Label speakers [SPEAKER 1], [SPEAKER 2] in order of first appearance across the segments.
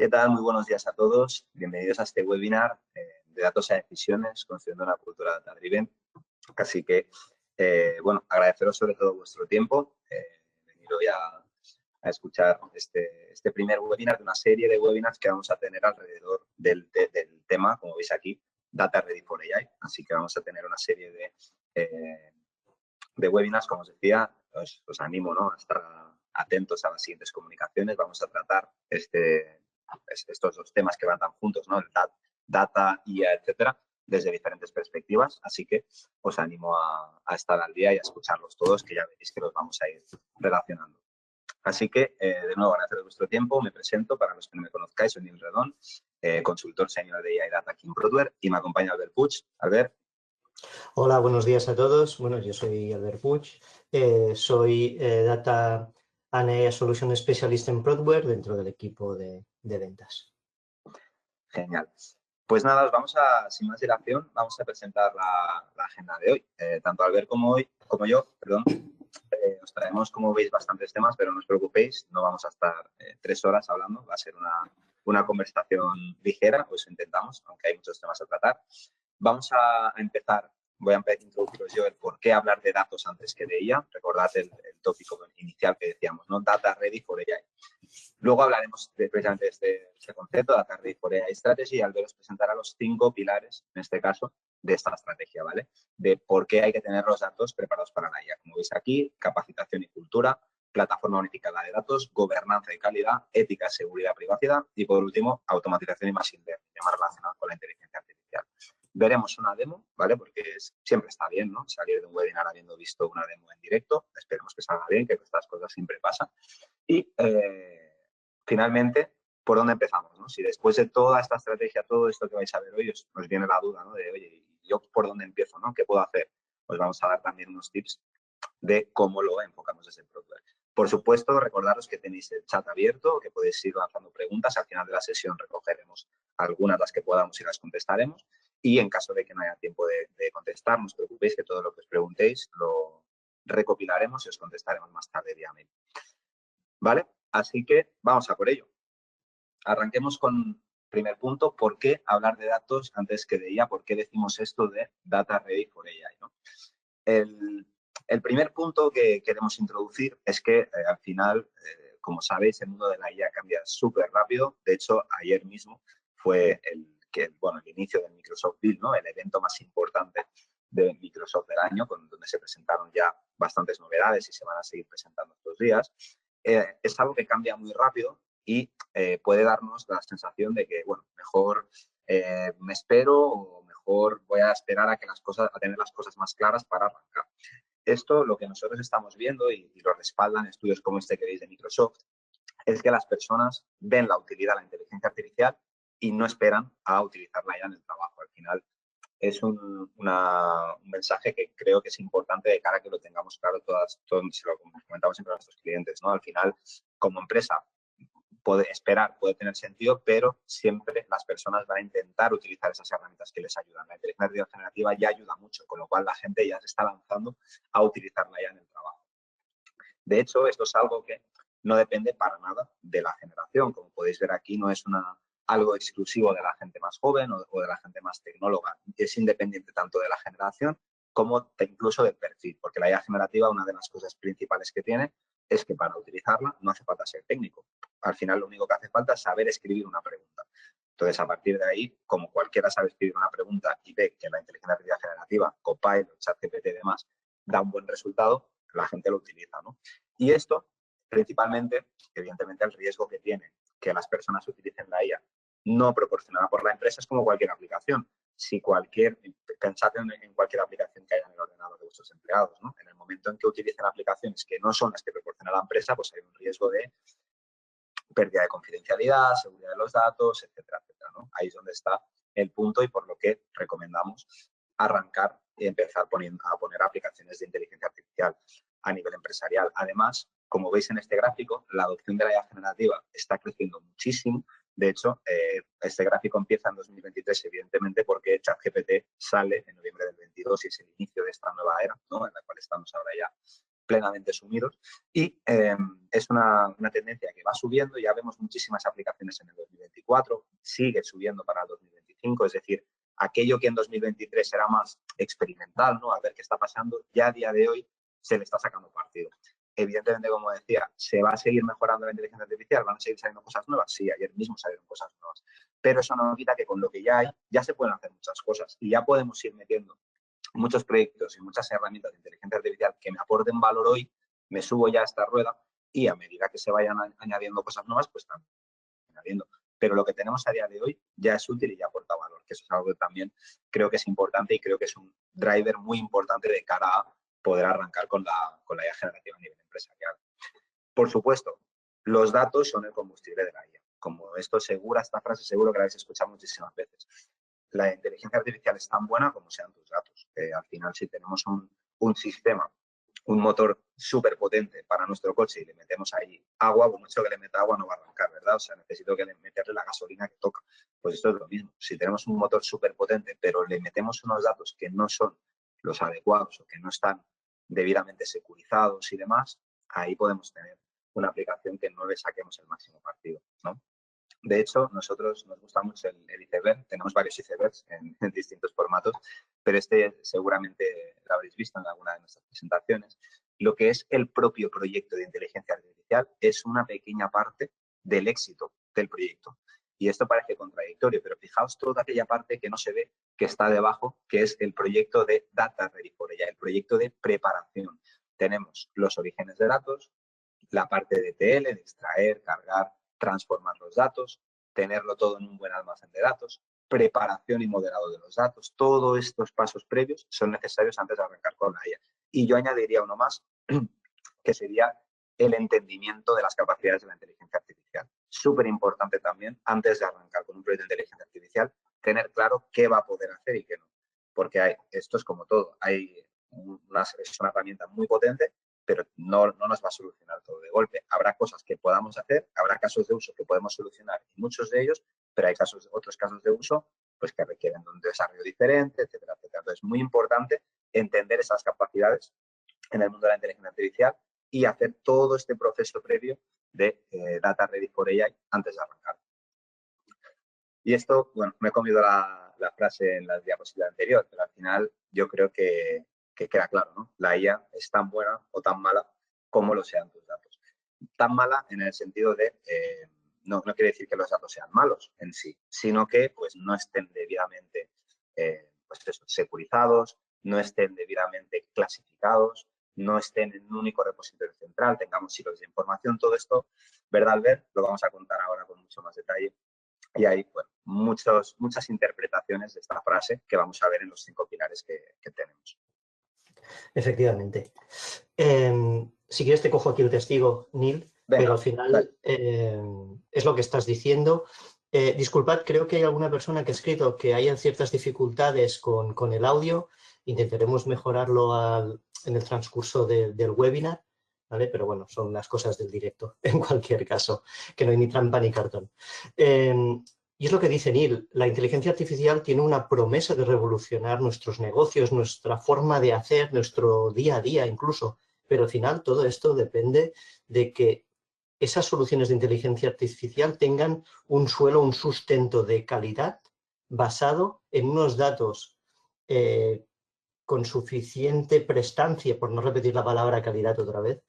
[SPEAKER 1] ¿Qué tal? Muy buenos días a todos. Bienvenidos a este webinar de datos a decisiones, construyendo una cultura data-driven. Así que, bueno, agradeceros sobre todo vuestro tiempo. Venir hoy a escuchar este primer webinar de una serie de webinars que vamos a tener alrededor del tema, como veis aquí, Data Ready for AI. Así que vamos a tener una serie de webinars, como os decía. Os animo, ¿no?, a estar atentos a las siguientes comunicaciones. Vamos a tratar estos dos temas que van tan juntos, ¿no?, el data, IA, etcétera, desde diferentes perspectivas. Así que os animo a estar al día y a escucharlos todos, que ya veréis que los vamos a ir relacionando. Así que, de nuevo, agradecer vuestro tiempo. Me presento, para los que no me conozcáis, soy Nil Redón, consultor senior de IA y Data aquí en Prodware, y me acompaña Albert Puig. Albert.
[SPEAKER 2] Hola, buenos días a todos. Bueno, yo soy Albert Puig, soy Data and AI Solution Specialist en Prodware dentro del equipo de ventas.
[SPEAKER 1] Genial. Pues nada, sin más dilación, vamos a presentar la agenda de hoy. Tanto Albert como yo, os traemos, como veis, bastantes temas, pero no os preocupéis, no vamos a estar 3 horas hablando, va a ser una conversación ligera, pues intentamos, aunque hay muchos temas a tratar. Vamos a empezar, voy a introduciros yo el por qué hablar de datos antes que de IA. Recordad el tópico inicial que decíamos, ¿no? Data Ready for AI. Luego hablaremos precisamente de este concepto, Data Ready for AI Strategy, y Albert os presentará los 5 pilares, en este caso, de esta estrategia, ¿vale? De por qué hay que tener los datos preparados para la IA. Como veis aquí, capacitación y cultura, plataforma unificada de datos, gobernanza y calidad, ética, seguridad, privacidad y, por último, automatización y machine learning, tema relacionado con la inteligencia artificial. Veremos una demo, ¿vale? Porque siempre está bien, ¿no?, salir de un webinar habiendo visto una demo en directo. Esperemos que salga bien, que estas cosas siempre pasan. Y, finalmente, ¿por dónde empezamos, no? Si después de toda esta estrategia, todo esto que vais a ver hoy, os viene la duda, ¿no?, de, oye, ¿yo por dónde empiezo, no? ¿Qué puedo hacer? Pues vamos a dar también unos tips de cómo lo enfocamos desde el Prodware. Por supuesto, recordaros que tenéis el chat abierto, que podéis ir lanzando preguntas. Al final de la sesión recogeremos algunas, las que podamos, y las contestaremos. Y en caso de que no haya tiempo de contestar, no os preocupéis, que todo lo que os preguntéis lo recopilaremos y os contestaremos más tarde vía mail. ¿Vale? Así que vamos a por ello. Arranquemos con primer punto: ¿por qué hablar de datos antes que de IA? ¿Por qué decimos esto de Data Ready for AI, ¿no? El primer punto que queremos introducir es que al final, como sabéis, el mundo de la IA cambia súper rápido. De hecho, ayer mismo fue el inicio del Microsoft Build, ¿no?, el evento más importante de Microsoft del año, donde se presentaron ya bastantes novedades y se van a seguir presentando estos días. Es algo que cambia muy rápido y puede darnos la sensación de que, bueno, mejor me espero, o mejor voy a esperar a tener las cosas más claras para arrancar. Esto, lo que nosotros estamos viendo, y lo respaldan estudios como este que veis de Microsoft, es que las personas ven la utilidad de la inteligencia artificial y no esperan a utilizarla ya en el trabajo. Al final es un mensaje que creo que es importante de cara a que lo tengamos claro todos, se lo comentamos siempre a nuestros clientes, ¿no? Al final, como empresa, puede tener sentido, pero siempre las personas van a intentar utilizar esas herramientas que les ayudan. La inteligencia generativa ya ayuda mucho, con lo cual la gente ya se está lanzando a utilizarla ya en el trabajo. De hecho, esto es algo que no depende para nada de la generación. Como podéis ver aquí, no es algo exclusivo de la gente más joven o de la gente más tecnóloga. Es independiente tanto de la generación como incluso del perfil, porque la IA generativa, una de las cosas principales que tiene es que para utilizarla no hace falta ser técnico. Al final, lo único que hace falta es saber escribir una pregunta. Entonces, a partir de ahí, como cualquiera sabe escribir una pregunta y ve que la inteligencia artificial generativa, Copilot, ChatGPT y demás, da un buen resultado, la gente lo utiliza, ¿no? Y esto, principalmente, evidentemente, el riesgo que tiene que las personas utilicen la IA no proporcionada por la empresa es como cualquier aplicación. Pensad en cualquier aplicación que haya en el ordenador de vuestros empleados, ¿no? En el momento en que utilicen aplicaciones que no son las que proporciona la empresa, pues hay un riesgo de pérdida de confidencialidad, seguridad de los datos, etcétera, etcétera, ¿no? Ahí es donde está el punto, y por lo que recomendamos arrancar y empezar a poner aplicaciones de inteligencia artificial a nivel empresarial. Además, como veis en este gráfico, la adopción de la IA generativa está creciendo muchísimo. De hecho, este gráfico empieza en 2023, evidentemente, porque ChatGPT sale en noviembre del 22 y es el inicio de esta nueva era, ¿no?, en la cual estamos ahora ya plenamente sumidos. Y es una tendencia que va subiendo. Ya vemos muchísimas aplicaciones en el 2023. 2024, sigue subiendo para el 2025, es decir, aquello que en 2023 era más experimental, ¿no? A ver qué está pasando, ya a día de hoy se le está sacando partido. Evidentemente, como decía, ¿se va a seguir mejorando la inteligencia artificial? ¿Van a seguir saliendo cosas nuevas? Sí, ayer mismo salieron cosas nuevas. Pero eso no quita que con lo que ya hay, ya se pueden hacer muchas cosas y ya podemos ir metiendo muchos proyectos y muchas herramientas de inteligencia artificial que me aporten valor hoy, me subo ya a esta rueda y a medida que se vayan añadiendo cosas nuevas, pues también añadiendo. Pero lo que tenemos a día de hoy ya es útil y ya aporta valor, que eso es algo que también creo que es importante y creo que es un driver muy importante de cara a poder arrancar con la IA generativa a nivel empresarial. Por supuesto, los datos son el combustible de la IA. Como esto segura, esta frase seguro que la habéis escuchado muchísimas veces. La inteligencia artificial es tan buena como sean tus datos. Al final, si tenemos un sistema, un motor súper potente para nuestro coche y le metemos ahí agua, por mucho que le meta agua no va a arrancar, ¿verdad? O sea, necesito que meterle la gasolina que toca. Pues esto es lo mismo. Si tenemos un motor súper potente, pero le metemos unos datos que no son los adecuados o que no están debidamente securizados y demás, ahí podemos tener una aplicación que no le saquemos el máximo partido, ¿no? De hecho, nosotros nos gusta mucho el iceberg, tenemos varios icebergs en distintos formatos, pero este seguramente lo habréis visto en alguna de nuestras presentaciones. Lo que es el propio proyecto de inteligencia artificial es una pequeña parte del éxito del proyecto. Y esto parece contradictorio, pero fijaos toda aquella parte que no se ve, que está debajo, que es el proyecto de Data Ready for AI, el proyecto de preparación. Tenemos los orígenes de datos, la parte de ETL, de extraer, cargar, transformar los datos, tenerlo todo en un buen almacén de datos, preparación y modelado de los datos. Todos estos pasos previos son necesarios antes de arrancar con la IA. Y yo añadiría uno más, que sería el entendimiento de las capacidades de la inteligencia artificial. Súper importante también, antes de arrancar con un proyecto de inteligencia artificial, tener claro qué va a poder hacer y qué no. Porque esto es como todo. Es una herramienta muy potente, pero no nos va a solucionar todo de golpe. Habrá cosas que podamos hacer, habrá casos de uso que podemos solucionar, y muchos de ellos, pero hay otros casos de uso pues, que requieren un desarrollo diferente, etcétera, etcétera. Entonces, es muy importante entender esas capacidades en el mundo de la inteligencia artificial y hacer todo este proceso previo de Data Ready for AI antes de arrancar. Y esto, bueno, me he comido la frase en la diapositiva anterior, pero al final yo creo que queda claro, ¿no? La IA es tan buena o tan mala como lo sean tus datos. Tan mala en el sentido de, no quiere decir que los datos sean malos en sí, sino que pues, no estén debidamente securizados, no estén debidamente clasificados, no estén en un único repositorio central, tengamos hilos de información, todo esto, ¿verdad, Albert? Lo vamos a contar ahora con mucho más detalle. Y hay bueno, muchas interpretaciones de esta frase que vamos a ver en los 5 pilares que tenemos.
[SPEAKER 2] Efectivamente. Si quieres te cojo aquí el testigo, Neil,
[SPEAKER 1] Venga,
[SPEAKER 2] pero al final es lo que estás diciendo. Disculpad, creo que hay alguna persona que ha escrito que hayan ciertas dificultades con el audio. Intentaremos mejorarlo en el transcurso del webinar, ¿vale? Pero bueno, son las cosas del directo, en cualquier caso, que no hay ni trampa ni cartón. Y es lo que dice Neil, la inteligencia artificial tiene una promesa de revolucionar nuestros negocios, nuestra forma de hacer, nuestro día a día incluso, pero al final todo esto depende de que esas soluciones de inteligencia artificial tengan un suelo, un sustento de calidad basado en unos datos con suficiente prestancia, por no repetir la palabra calidad otra vez,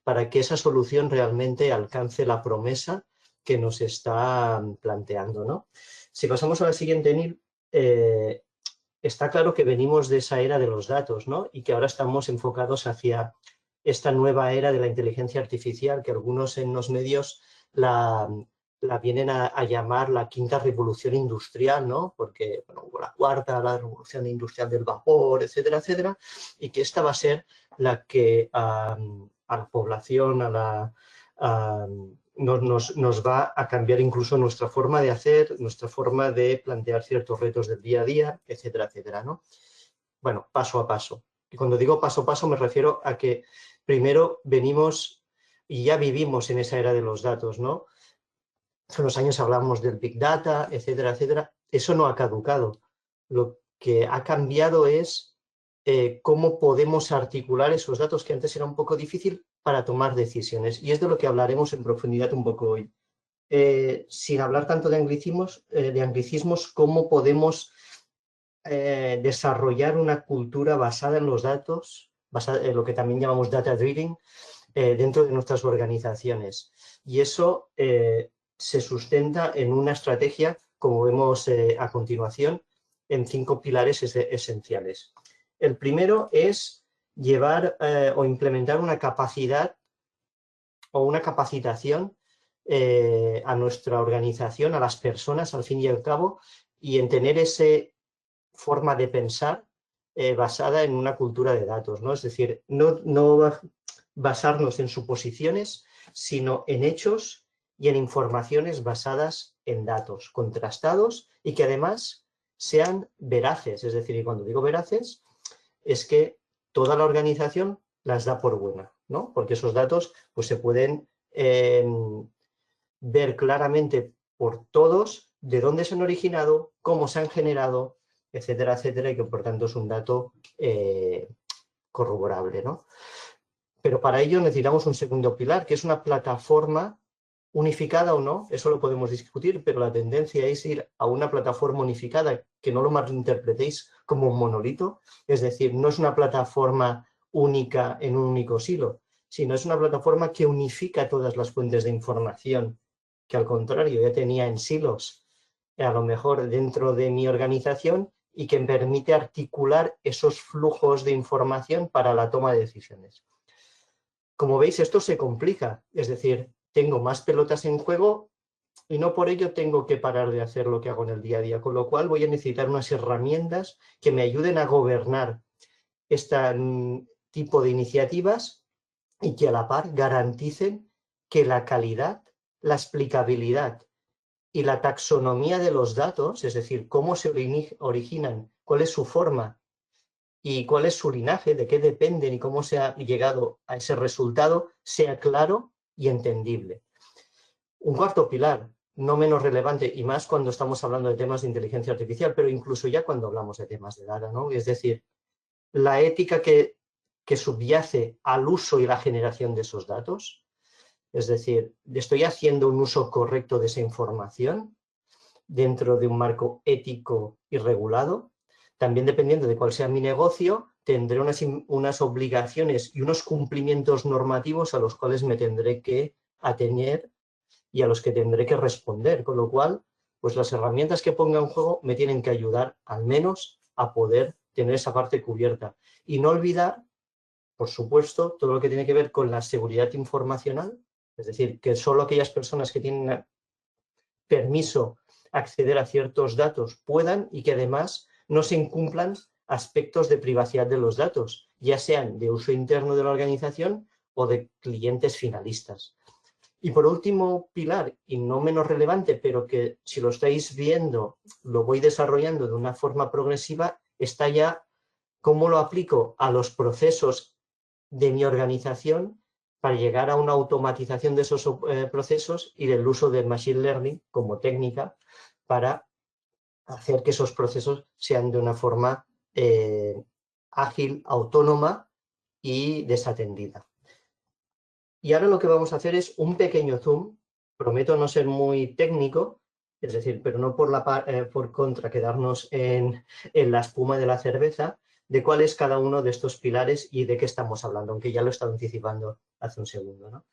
[SPEAKER 2] para que esa solución realmente alcance la promesa que nos está planteando, ¿no? Si pasamos a la siguiente, Neil, está claro que venimos de esa era de los datos, ¿no? Y que ahora estamos enfocados hacia esta nueva era de la inteligencia artificial, que algunos en los medios la vienen a llamar la quinta revolución industrial, ¿no? Porque, bueno, hubo la cuarta, la revolución industrial del vapor, etcétera, etcétera, y que esta va a ser la que a la población, nos va a cambiar incluso nuestra forma de hacer, nuestra forma de plantear ciertos retos del día a día, etcétera, etcétera, ¿no? Bueno, paso a paso. Y cuando digo paso a paso me refiero a que primero venimos y ya vivimos en esa era de los datos, ¿no? Hace unos años hablamos del Big Data, etcétera, etcétera. Eso no ha caducado. Lo que ha cambiado es cómo podemos articular esos datos que antes era un poco difícil para tomar decisiones. Y es de lo que hablaremos en profundidad un poco hoy. sin hablar tanto de anglicismos, cómo podemos desarrollar una cultura basada en los datos, basada en lo que también llamamos data driven, dentro de nuestras organizaciones. Y eso se sustenta en una estrategia, como vemos a continuación, en 5 pilares esenciales. El primero es llevar o implementar una capacidad o una capacitación a nuestra organización, a las personas, al fin y al cabo, y en tener esa forma de pensar basada en una cultura de datos, ¿no? Es decir, no basarnos en suposiciones, sino en hechos y en informaciones basadas en datos, contrastados y que además sean veraces. Es decir, y cuando digo veraces, es que toda la organización las da por buena, ¿no? Porque esos datos pues, se pueden ver claramente por todos de dónde se han originado, cómo se han generado, etcétera, etcétera, y que por tanto es un dato corroborable, ¿no? Pero para ello necesitamos un segundo pilar, que es una plataforma unificada o no, eso lo podemos discutir, pero la tendencia es ir a una plataforma unificada, que no lo malinterpretéis como un monolito, es decir, no es una plataforma única en un único silo, sino es una plataforma que unifica todas las fuentes de información, que al contrario ya tenía en silos, a lo mejor dentro de mi organización, y que me permite articular esos flujos de información para la toma de decisiones. Como veis, esto se complica, es decir, tengo más pelotas en juego y no por ello tengo que parar de hacer lo que hago en el día a día, con lo cual voy a necesitar unas herramientas que me ayuden a gobernar este tipo de iniciativas y que a la par garanticen que la calidad, la explicabilidad y la taxonomía de los datos, es decir, cómo se originan, cuál es su forma y cuál es su linaje, de qué dependen y cómo se ha llegado a ese resultado, sea claro y entendible. Un cuarto pilar, no menos relevante, y más cuando estamos hablando de temas de inteligencia artificial, pero incluso ya cuando hablamos de temas de data, ¿no? Es decir, la ética que subyace al uso y la generación de esos datos, es decir, ¿estoy haciendo un uso correcto de esa información dentro de un marco ético y regulado? También dependiendo de cuál sea mi negocio, tendré unas obligaciones y unos cumplimientos normativos a los cuales me tendré que atener y a los que tendré que responder, con lo cual, pues las herramientas que ponga en juego me tienen que ayudar al menos a poder tener esa parte cubierta. Y no olvidar, por supuesto, todo lo que tiene que ver con la seguridad informacional, es decir, que solo aquellas personas que tienen permiso a acceder a ciertos datos puedan y que además no se incumplan aspectos de privacidad de los datos, ya sean de uso interno de la organización o de clientes finalistas. Y por último pilar, y no menos relevante, pero que si lo estáis viendo, lo voy desarrollando de una forma progresiva, está ya cómo lo aplico a los procesos de mi organización para llegar a una automatización de esos procesos y del uso del Machine Learning como técnica para hacer que esos procesos sean de una forma ágil, autónoma y desatendida. Y ahora lo que vamos a hacer es un pequeño zoom, prometo no ser muy técnico, es decir, pero no por contra quedarnos en la espuma de la cerveza, de cuál es cada uno de estos pilares y de qué estamos hablando, aunque ya lo he estado anticipando hace un segundo, ¿no?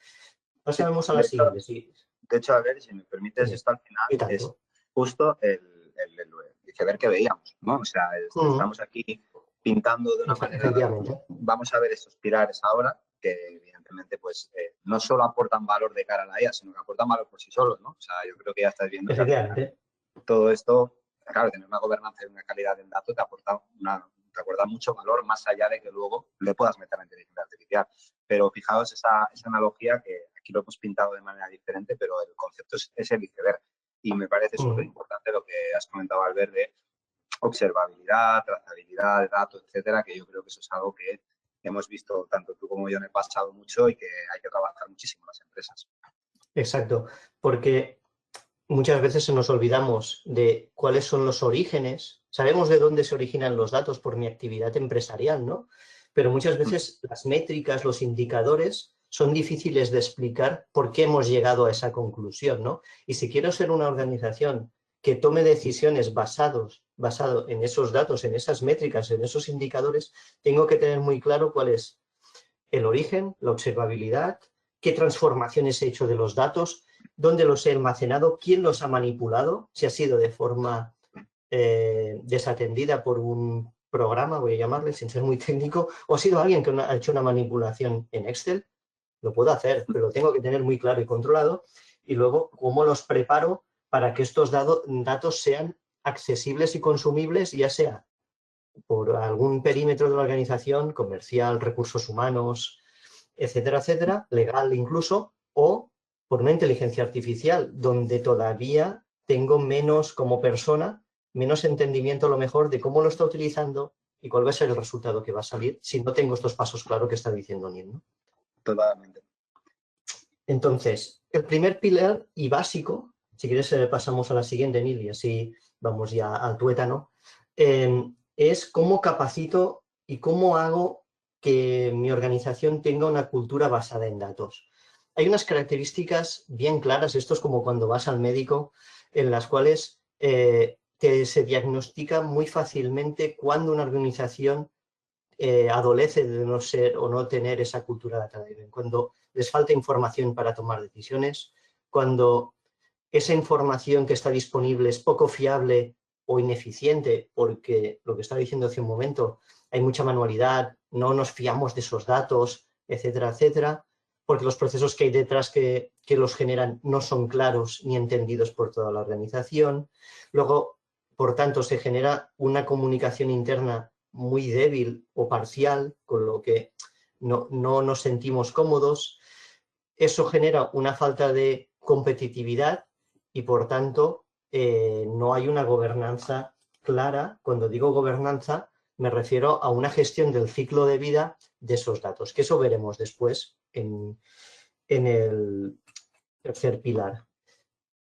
[SPEAKER 2] Pasamos a la siguiente. Sí.
[SPEAKER 1] De hecho, a ver, si me permites,
[SPEAKER 2] Sí.
[SPEAKER 1] esto al final es justo el iceberg que veíamos, ¿no? O sea, estamos aquí pintando de una manera... Vamos a ver estos pilares ahora, que evidentemente pues no solo aportan valor de cara a la IA, sino que aportan valor por sí solos, ¿no? O sea, yo creo que ya estás viendo que todo esto, claro, tener una gobernanza y una calidad del dato te aporta mucho valor más allá de que luego le puedas meter la inteligencia artificial. Pero fijaos esa analogía que aquí lo hemos pintado de manera diferente, pero el concepto es el iceberg. Y me parece súper importante lo que has comentado, Albert, de observabilidad, trazabilidad de datos, etcétera, que yo creo que eso es algo que hemos visto tanto tú como yo en el pasado mucho y que hay que trabajar muchísimo en las empresas.
[SPEAKER 2] Exacto, porque muchas veces se nos olvidamos de cuáles son los orígenes. Sabemos de dónde se originan los datos por mi actividad empresarial, ¿no? Pero muchas veces las métricas, los indicadores, son difíciles de explicar por qué hemos llegado a esa conclusión, ¿no? Y si quiero ser una organización que tome decisiones basado en esos datos, en esas métricas, en esos indicadores, tengo que tener muy claro cuál es el origen, la observabilidad, qué transformaciones he hecho de los datos, dónde los he almacenado, quién los ha manipulado, si ha sido de forma desatendida por un programa, voy a llamarle, sin ser muy técnico, o ha sido alguien que ha hecho una manipulación en Excel. Lo puedo hacer, pero lo tengo que tener muy claro y controlado. Y luego, cómo los preparo para que estos datos sean accesibles y consumibles, ya sea por algún perímetro de la organización, comercial, recursos humanos, etcétera, etcétera, legal incluso, o por una inteligencia artificial, donde todavía tengo menos, como persona, menos entendimiento a lo mejor de cómo lo está utilizando y cuál va a ser el resultado que va a salir si no tengo estos pasos claros que está diciendo Neil, ¿no?
[SPEAKER 1] Totalmente.
[SPEAKER 2] Entonces, el primer pilar y básico, si quieres pasamos a la siguiente, Neil, y así vamos ya al tuétano, es cómo capacito y cómo hago que mi organización tenga una cultura basada en datos. Hay unas características bien claras, esto es como cuando vas al médico, en las cuales se diagnostica muy fácilmente cuando una organización adolece de no ser o no tener esa cultura data-driven, cuando les falta información para tomar decisiones, cuando esa información que está disponible es poco fiable o ineficiente, porque lo que estaba diciendo hace un momento, hay mucha manualidad, no nos fiamos de esos datos, etcétera, etcétera, porque los procesos que hay detrás que los generan no son claros ni entendidos por toda la organización. Luego, por tanto, se genera una comunicación interna muy débil o parcial, con lo que no nos sentimos cómodos. Eso genera una falta de competitividad y, por tanto, no hay una gobernanza clara. Cuando digo gobernanza, me refiero a una gestión del ciclo de vida de esos datos, que eso veremos después en el tercer pilar.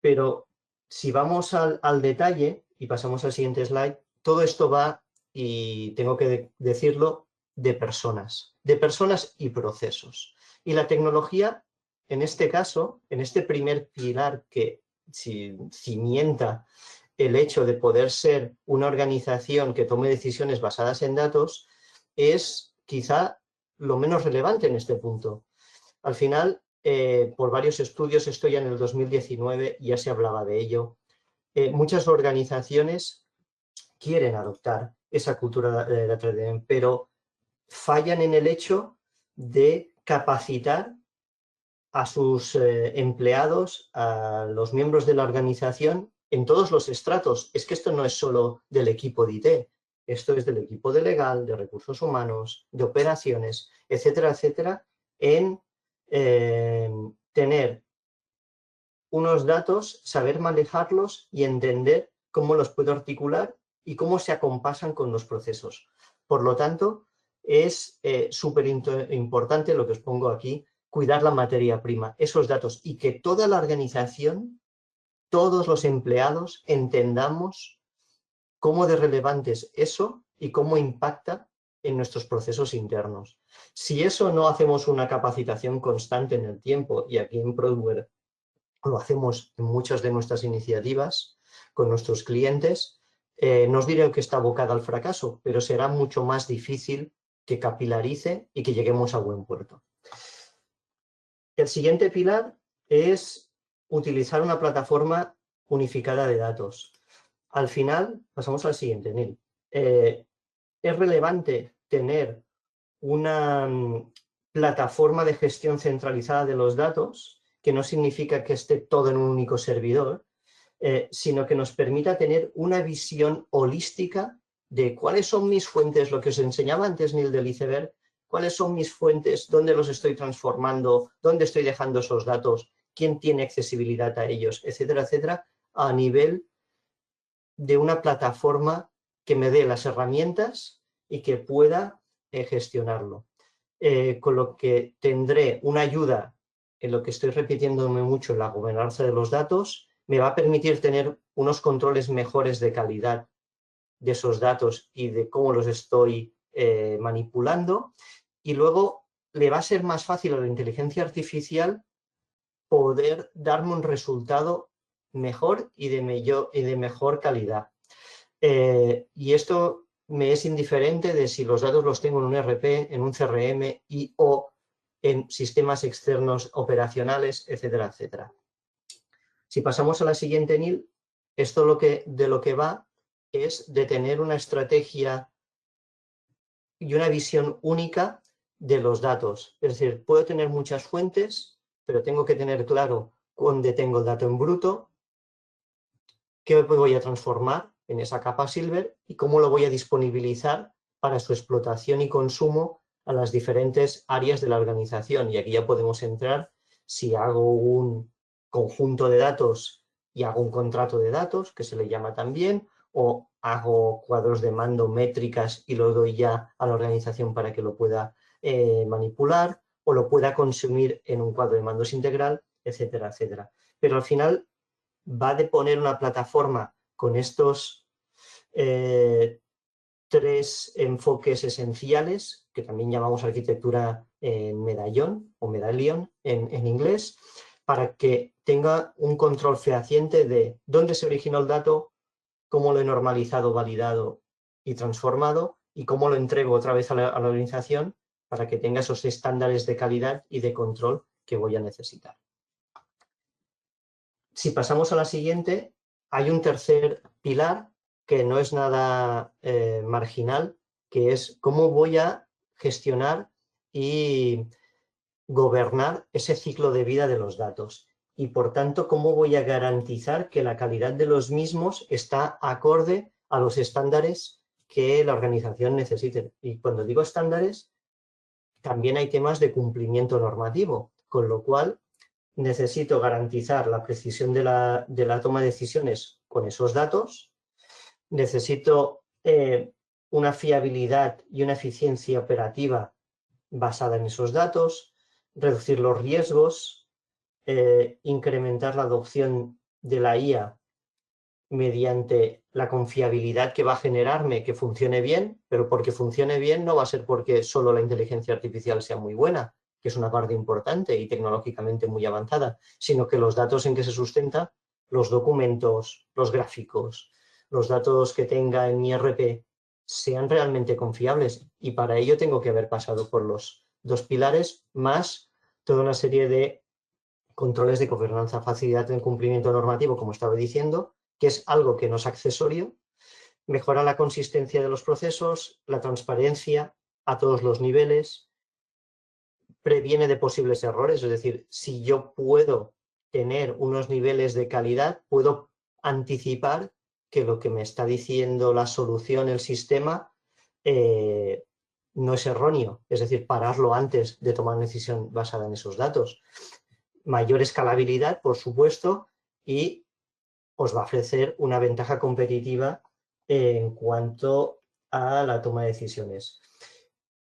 [SPEAKER 2] Pero si vamos al detalle y pasamos al siguiente slide, todo esto va, y tengo que decirlo, de personas y procesos. Y la tecnología, en este caso, en este primer pilar que cimienta el hecho de poder ser una organización que tome decisiones basadas en datos, es quizá lo menos relevante en este punto. Al final, por varios estudios, esto ya en el 2019 ya se hablaba de ello, muchas organizaciones quieren adoptar esa cultura de data-driven, pero fallan en el hecho de capacitar a sus empleados, a los miembros de la organización, en todos los estratos. Es que esto no es solo del equipo de IT, esto es del equipo de legal, de recursos humanos, de operaciones, etcétera, etcétera, en tener unos datos, saber manejarlos y entender cómo los puedo articular y cómo se acompasan con los procesos. Por lo tanto, es súper importante lo que os pongo aquí, cuidar la materia prima, esos datos, y que toda la organización, todos los empleados, entendamos cómo de relevante es eso y cómo impacta en nuestros procesos internos. Si eso no hacemos una capacitación constante en el tiempo, y aquí en Prodware lo hacemos en muchas de nuestras iniciativas con nuestros clientes, no os diré que está abocada al fracaso, pero será mucho más difícil que capilarice y que lleguemos a buen puerto. El siguiente pilar es utilizar una plataforma unificada de datos. Al final, pasamos al siguiente, Neil. Es relevante tener una plataforma de gestión centralizada de los datos, que no significa que esté todo en un único servidor, sino que nos permita tener una visión holística de cuáles son mis fuentes, lo que os enseñaba antes, Neil, del iceberg, cuáles son mis fuentes, dónde los estoy transformando, dónde estoy dejando esos datos, quién tiene accesibilidad a ellos, etcétera, etcétera, a nivel de una plataforma que me dé las herramientas y que pueda gestionarlo. Con lo que tendré una ayuda en lo que estoy repitiéndome mucho, la gobernanza de los datos, me va a permitir tener unos controles mejores de calidad de esos datos y de cómo los estoy manipulando. Y luego le va a ser más fácil a la inteligencia artificial poder darme un resultado mejor y de mejor calidad. Y esto me es indiferente de si los datos los tengo en un ERP, en un CRM y o en sistemas externos operacionales, etcétera, etcétera. Si pasamos a la siguiente, Neil, esto de lo que va es de tener una estrategia y una visión única de los datos. Es decir, puedo tener muchas fuentes, pero tengo que tener claro dónde tengo el dato en bruto, qué voy a transformar en esa capa Silver y cómo lo voy a disponibilizar para su explotación y consumo a las diferentes áreas de la organización. Y aquí ya podemos entrar si hago un conjunto de datos y hago un contrato de datos, que se le llama también, o hago cuadros de mando, métricas y lo doy ya a la organización para que lo pueda manipular o lo pueda consumir en un cuadro de mandos integral, etcétera, etcétera. Pero al final va de poner una plataforma con estos tres enfoques esenciales, que también llamamos arquitectura en medallón o medallion en inglés, para que tenga un control fehaciente de dónde se originó el dato, cómo lo he normalizado, validado y transformado y cómo lo entrego otra vez a la organización para que tenga esos estándares de calidad y de control que voy a necesitar. Si pasamos a la siguiente, hay un tercer pilar que no es nada marginal, que es cómo voy a gestionar y gobernar ese ciclo de vida de los datos y, por tanto, cómo voy a garantizar que la calidad de los mismos está acorde a los estándares que la organización necesite. Y cuando digo estándares, también hay temas de cumplimiento normativo, con lo cual necesito garantizar la precisión de la toma de decisiones con esos datos, necesito una fiabilidad y una eficiencia operativa basada en esos datos, reducir los riesgos, incrementar la adopción de la IA mediante la confiabilidad que va a generarme que funcione bien, pero porque funcione bien no va a ser porque solo la inteligencia artificial sea muy buena, que es una parte importante y tecnológicamente muy avanzada, sino que los datos en que se sustenta, los documentos, los gráficos, los datos que tenga en mi ERP sean realmente confiables, y para ello tengo que haber pasado por los dos pilares más toda una serie de controles de gobernanza, facilidad en cumplimiento normativo, como estaba diciendo, que es algo que no es accesorio, mejora la consistencia de los procesos, la transparencia a todos los niveles, previene de posibles errores, es decir, si yo puedo tener unos niveles de calidad, puedo anticipar que lo que me está diciendo la solución, el sistema, no es erróneo, es decir, pararlo antes de tomar una decisión basada en esos datos. Mayor escalabilidad, por supuesto, y os va a ofrecer una ventaja competitiva en cuanto a la toma de decisiones.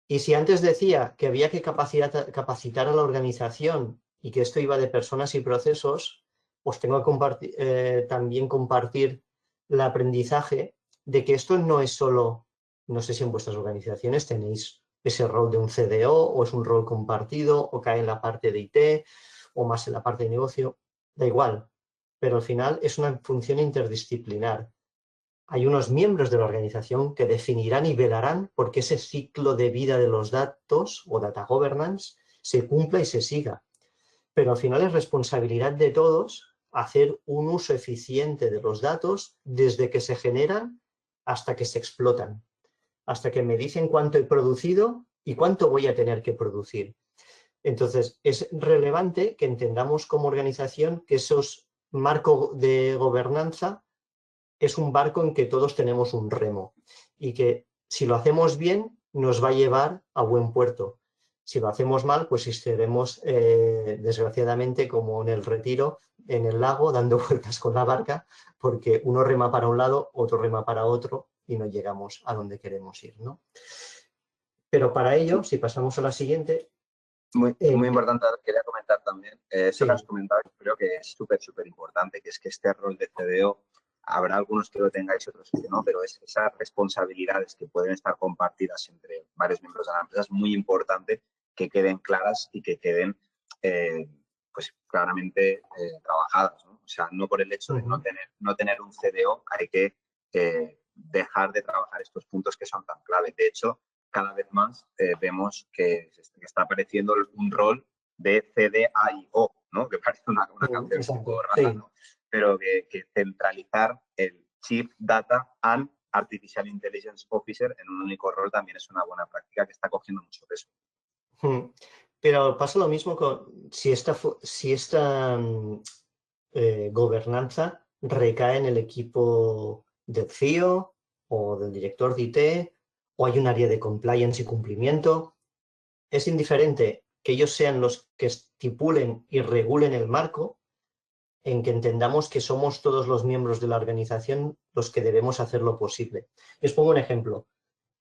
[SPEAKER 2] Y si antes decía que había que capacitar a la organización y que esto iba de personas y procesos, pues tengo que también compartir el aprendizaje de que esto no es solo, no sé si en vuestras organizaciones tenéis ese rol de un CDO o es un rol compartido o cae en la parte de IT o más en la parte de negocio, da igual, pero al final es una función interdisciplinar. Hay unos miembros de la organización que definirán y velarán porque ese ciclo de vida de los datos o data governance se cumpla y se siga. Pero al final es responsabilidad de todos hacer un uso eficiente de los datos desde que se generan hasta que se explotan, hasta que me dicen cuánto he producido y cuánto voy a tener que producir. Entonces, es relevante que entendamos como organización que esos marcos de gobernanza es un barco en que todos tenemos un remo y que si lo hacemos bien nos va a llevar a buen puerto. Si lo hacemos mal, pues estaremos desgraciadamente como en el retiro, en el lago, dando vueltas con la barca, porque uno rema para un lado, otro rema para otro y no llegamos a donde queremos ir, ¿no? Pero para ello, si pasamos a la siguiente...
[SPEAKER 1] Muy importante, quería comentar también, eso
[SPEAKER 2] sí.
[SPEAKER 1] que has comentado, creo que es súper importante, que es que este rol de CDO, habrá algunos que lo tengáis, otros que no, pero esas responsabilidades que pueden estar compartidas entre varios miembros de la empresa es muy importante que queden claras y que queden pues claramente trabajadas, ¿no? O sea, no por el hecho de no tener un CDO hay que dejar de trabajar estos puntos que son tan clave. De hecho, cada vez más vemos que está apareciendo un rol de CDAIO, ¿no? Que parece una canción un poco rara, ¿no? Pero que centralizar el Chief Data and Artificial Intelligence Officer en un único rol también es una buena práctica que está cogiendo mucho peso.
[SPEAKER 2] Pero pasa lo mismo si esta gobernanza recae en el equipo del CIO o del director de IT, o hay un área de compliance y cumplimiento. Es indiferente que ellos sean los que estipulen y regulen el marco, en que entendamos que somos todos los miembros de la organización los que debemos hacer lo posible. Les pongo un ejemplo.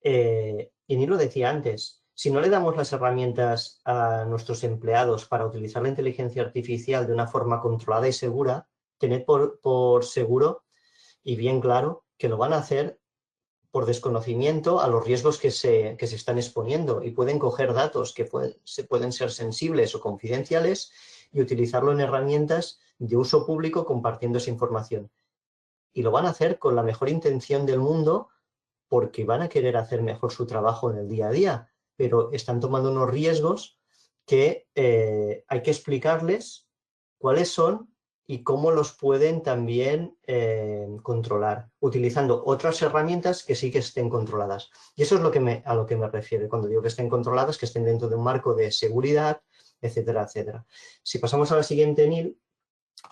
[SPEAKER 2] Y ni lo decía antes, si no le damos las herramientas a nuestros empleados para utilizar la inteligencia artificial de una forma controlada y segura, tened por seguro y bien claro que lo van a hacer por desconocimiento a los riesgos que se están exponiendo, y pueden coger datos que pueden ser sensibles o confidenciales y utilizarlo en herramientas de uso público compartiendo esa información. Y lo van a hacer con la mejor intención del mundo, porque van a querer hacer mejor su trabajo en el día a día, pero están tomando unos riesgos que hay que explicarles cuáles son y cómo los pueden también controlar, utilizando otras herramientas que sí que estén controladas. Y eso es a lo que me refiero cuando digo que estén controladas, que estén dentro de un marco de seguridad, etcétera, etcétera. Si pasamos a la siguiente, Neil,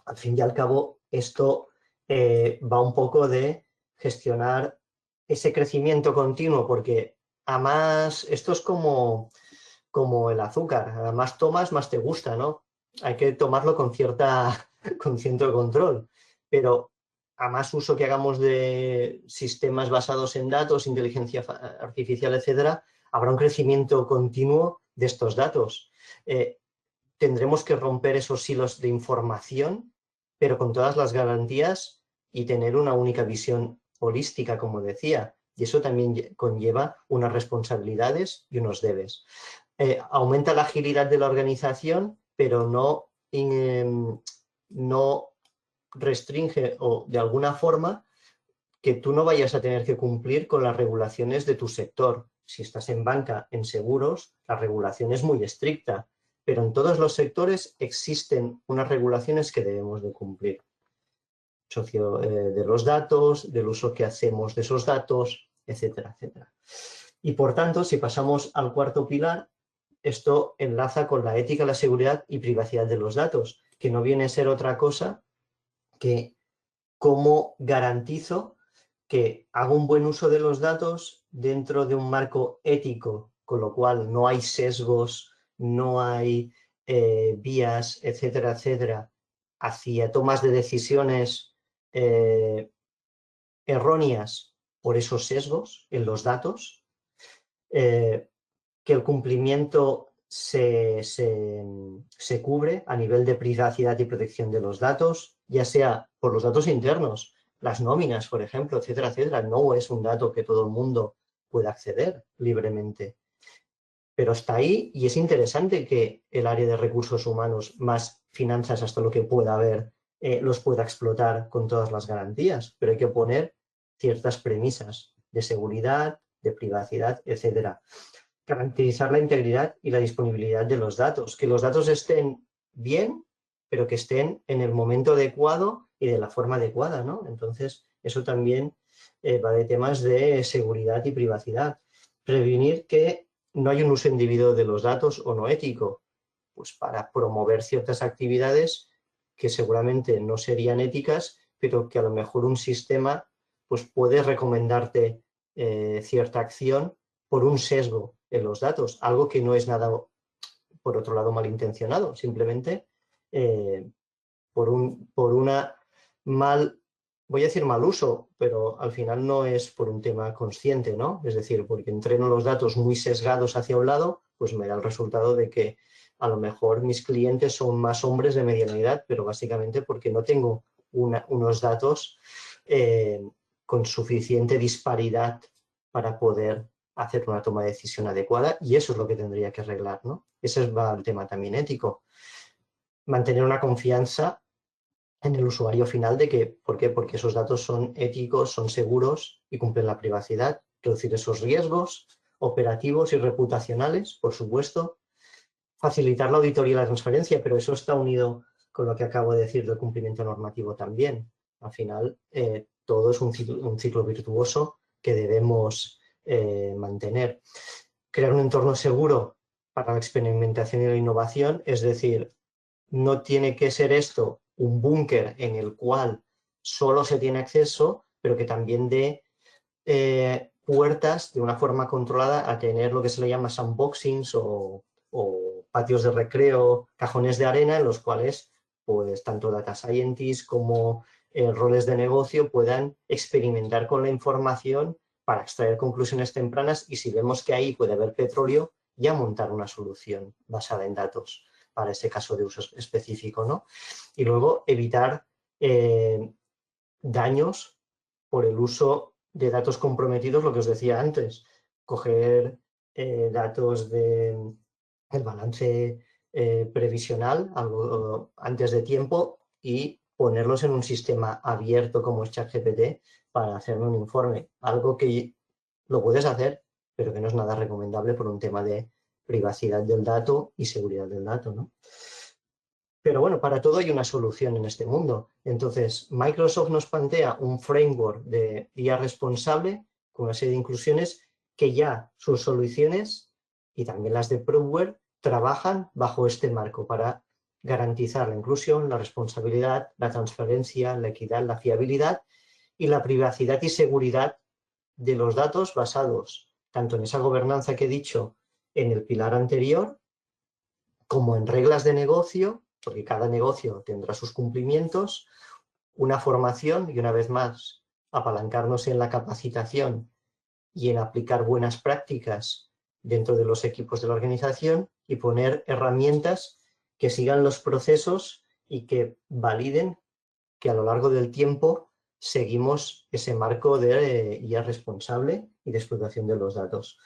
[SPEAKER 2] al fin y al cabo esto va un poco de gestionar ese crecimiento continuo, porque además esto es como el azúcar, más tomas, más te gusta, ¿no? Hay que tomarlo con cierto control, pero a más uso que hagamos de sistemas basados en datos, inteligencia artificial, etcétera, habrá un crecimiento continuo de estos datos. Tendremos que romper esos hilos de información, pero con todas las garantías, y tener una única visión holística, como decía, y eso también conlleva unas responsabilidades y unos debes. Aumenta la agilidad de la organización, pero no restringe, o de alguna forma que tú no vayas a tener que cumplir con las regulaciones de tu sector. Si estás en banca, en seguros, la regulación es muy estricta, pero en todos los sectores existen unas regulaciones que debemos de cumplir. De los datos, del uso que hacemos de esos datos, etcétera, etcétera. Y por tanto, si pasamos al cuarto pilar, esto enlaza con la ética, la seguridad y privacidad de los datos, que no viene a ser otra cosa que cómo garantizo que hago un buen uso de los datos dentro de un marco ético, con lo cual no hay sesgos, no hay vías, etcétera, etcétera, hacia tomas de decisiones erróneas por esos sesgos en los datos, que el cumplimiento se cubre a nivel de privacidad y protección de los datos, ya sea por los datos internos, las nóminas, por ejemplo, etcétera, etcétera. No es un dato que todo el mundo pueda acceder libremente, pero está ahí, y es interesante que el área de recursos humanos, más finanzas hasta lo que pueda haber, los pueda explotar con todas las garantías, pero hay que poner ciertas premisas de seguridad, de privacidad, etcétera. Garantizar la integridad y la disponibilidad de los datos, que los datos estén bien, pero que estén en el momento adecuado y de la forma adecuada, ¿no? Entonces, eso también va de temas de seguridad y privacidad. Prevenir que no hay un uso indebido de los datos o no ético, pues para promover ciertas actividades que seguramente no serían éticas, pero que a lo mejor un sistema pues puede recomendarte cierta acción por un sesgo en los datos, algo que no es nada, por otro lado, malintencionado, simplemente por una voy a decir mal uso, pero al final no es por un tema consciente, ¿no? Es decir, porque entreno los datos muy sesgados hacia un lado, pues me da el resultado de que a lo mejor mis clientes son más hombres de mediana edad, pero básicamente porque no tengo unos datos con suficiente disparidad para poder hacer una toma de decisión adecuada, y eso es lo que tendría que arreglar, ¿no? Ese va el tema también ético. Mantener una confianza en el usuario final de que, ¿por qué? Porque esos datos son éticos, son seguros y cumplen la privacidad. Reducir esos riesgos operativos y reputacionales, por supuesto. Facilitar la auditoría y la transparencia, pero eso está unido con lo que acabo de decir del cumplimiento normativo también. Al final, todo es un ciclo virtuoso que debemos mantener. Crear un entorno seguro para la experimentación y la innovación, es decir, no tiene que ser esto un búnker en el cual solo se tiene acceso, pero que también dé puertas de una forma controlada a tener lo que se le llama sandboxings o patios de recreo, cajones de arena en los cuales pues tanto data scientists como roles de negocio puedan experimentar con la información para extraer conclusiones tempranas y si vemos que ahí puede haber petróleo, ya montar una solución basada en datos para ese caso de uso específico, ¿no? Y luego evitar daños por el uso de datos comprometidos, lo que os decía antes, coger datos del balance previsional algo antes de tiempo y ponerlos en un sistema abierto como es ChatGPT para hacerme un informe. Algo que lo puedes hacer, pero que no es nada recomendable por un tema de privacidad del dato y seguridad del dato, ¿no? Pero bueno, para todo hay una solución en este mundo. Entonces, Microsoft nos plantea un framework de IA responsable con una serie de inclusiones que ya sus soluciones y también las de Proudware trabajan bajo este marco para garantizar la inclusión, la responsabilidad, la transparencia, la equidad, la fiabilidad y la privacidad y seguridad de los datos basados tanto en esa gobernanza que he dicho en el pilar anterior, como en reglas de negocio, porque cada negocio tendrá sus cumplimientos, una formación y una vez más apalancarnos en la capacitación y en aplicar buenas prácticas dentro de los equipos de la organización y poner herramientas que sigan los procesos y que validen que a lo largo del tiempo seguimos ese marco de IA responsable y de explotación de los datos.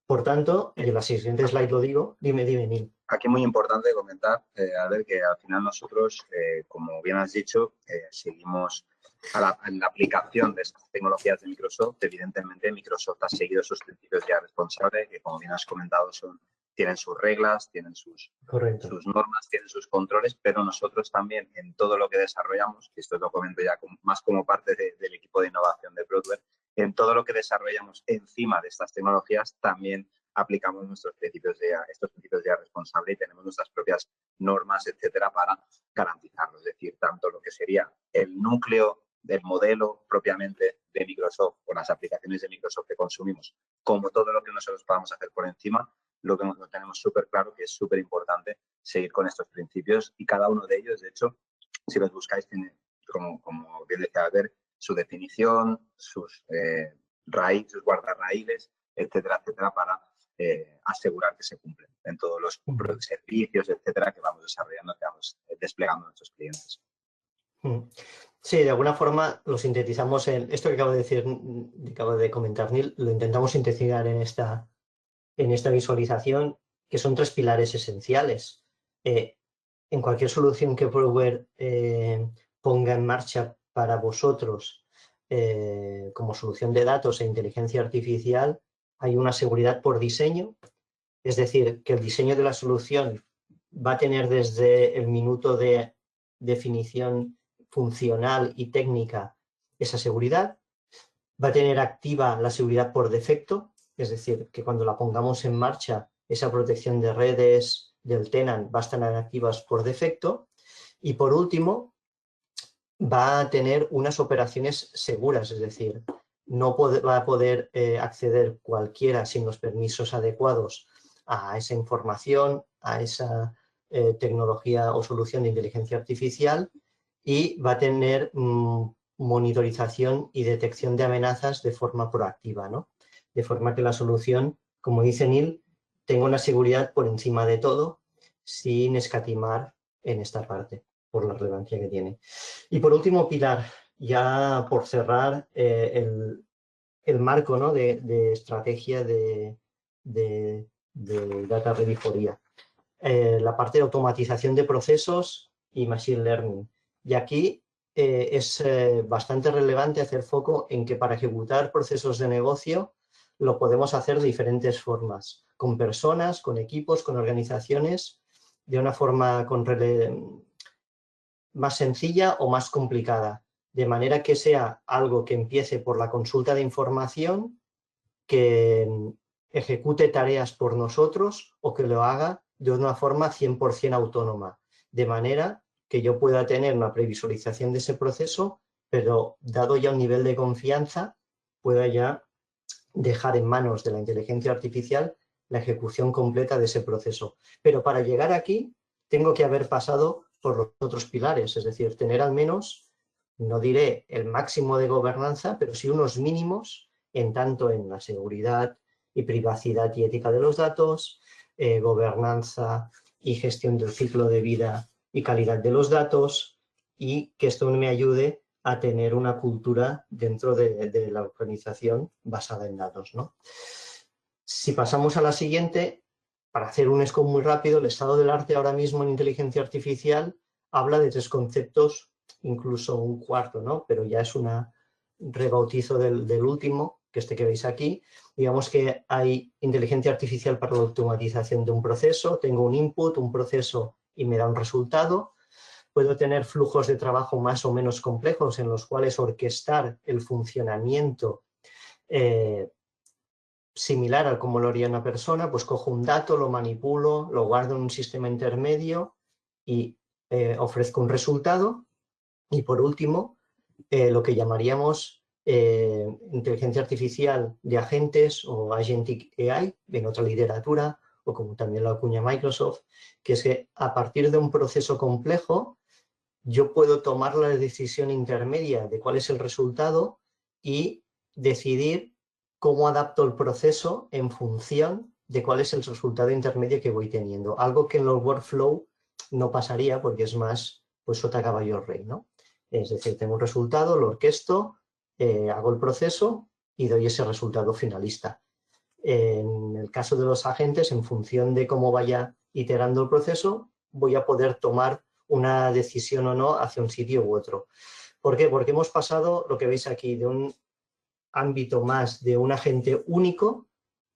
[SPEAKER 2] Por tanto, en la siguiente slide lo digo, dime, Neil.
[SPEAKER 1] Aquí muy importante comentar, a ver, que al final nosotros, como bien has dicho, seguimos en la aplicación de estas tecnologías de Microsoft. Evidentemente, Microsoft ha seguido sus principios ya responsables, que como bien has comentado, tienen sus reglas, tienen sus normas, tienen sus controles, pero nosotros también en todo lo que desarrollamos, y esto lo comento ya más como parte del equipo de innovación de Proudware, en todo lo que desarrollamos encima de estas tecnologías también aplicamos estos principios de responsable y tenemos nuestras propias normas, etcétera, para garantizarlo. Es decir, tanto lo que sería el núcleo del modelo propiamente de Microsoft o las aplicaciones de Microsoft que consumimos, como todo lo que nosotros podamos hacer por encima, lo tenemos súper claro que es súper importante seguir con estos principios y cada uno de ellos, de hecho, si los buscáis, tiene, como bien decía Albert, su definición, sus sus guardarraíles, etcétera, etcétera, para asegurar que se cumplen en todos los servicios, etcétera, que vamos desarrollando, que vamos desplegando a nuestros clientes.
[SPEAKER 2] Sí, de alguna forma lo sintetizamos en esto que acabo de decir, acabo de comentar, Neil, lo intentamos sintetizar en esta visualización, que son 3 pilares esenciales. En cualquier solución que Proudware ponga en marcha para vosotros como solución de datos e inteligencia artificial, hay una seguridad por diseño, es decir, que el diseño de la solución va a tener desde el minuto de definición funcional y técnica esa seguridad, va a tener activa la seguridad por defecto, es decir, que cuando la pongamos en marcha, esa protección de redes del tenant va a estar activas por defecto, y por último, va a tener unas operaciones seguras, es decir, no va a poder acceder cualquiera sin los permisos adecuados a esa información, a esa tecnología o solución de inteligencia artificial, y va a tener monitorización y detección de amenazas de forma proactiva, ¿no? De forma que la solución, como dice Neil, tenga una seguridad por encima de todo, sin escatimar en esta parte, por la relevancia que tiene. Y por último, pilar, ya por cerrar, el marco, ¿no?, de estrategia de Data Ready for IA. La parte de automatización de procesos y Machine Learning. Y aquí es bastante relevante hacer foco en que para ejecutar procesos de negocio lo podemos hacer de diferentes formas, con personas, con equipos, con organizaciones, de una forma más sencilla o más complicada, de manera que sea algo que empiece por la consulta de información, que ejecute tareas por nosotros o que lo haga de una forma 100% autónoma, de manera que yo pueda tener una previsualización de ese proceso, pero dado ya un nivel de confianza, pueda ya dejar en manos de la inteligencia artificial la ejecución completa de ese proceso. Pero para llegar aquí, tengo que haber pasado por los otros pilares, es decir, tener al menos, no diré el máximo de gobernanza, pero sí unos mínimos en tanto en la seguridad y privacidad y ética de los datos, gobernanza y gestión del ciclo de vida y calidad de los datos, y que esto me ayude a tener una cultura dentro de la organización basada en datos, ¿no? Si pasamos a la siguiente, para hacer un scope muy rápido, el estado del arte ahora mismo en inteligencia artificial habla de 3 conceptos, incluso un cuarto, ¿no? Pero ya es un rebautizo del último, que que veis aquí. Digamos que hay inteligencia artificial para la automatización de un proceso, tengo un input, un proceso y me da un resultado. Puedo tener flujos de trabajo más o menos complejos en los cuales orquestar el funcionamiento similar a como lo haría una persona, pues cojo un dato, lo manipulo, lo guardo en un sistema intermedio y ofrezco un resultado. Y por último, lo que llamaríamos inteligencia artificial de agentes o agentic AI, en otra literatura, o como también lo acuña Microsoft, que es que a partir de un proceso complejo yo puedo tomar la decisión intermedia de cuál es el resultado y decidir cómo adapto el proceso en función de cuál es el resultado intermedio que voy teniendo. Algo que en los workflow no pasaría porque es más, pues, sota caballo rey, ¿no? Es decir, tengo un resultado, lo orquesto, hago el proceso y doy ese resultado finalista. En el caso de los agentes, en función de cómo vaya iterando el proceso, voy a poder tomar una decisión o no hacia un sitio u otro. ¿Por qué? Porque hemos pasado, lo que veis aquí, de un ámbito más de un agente único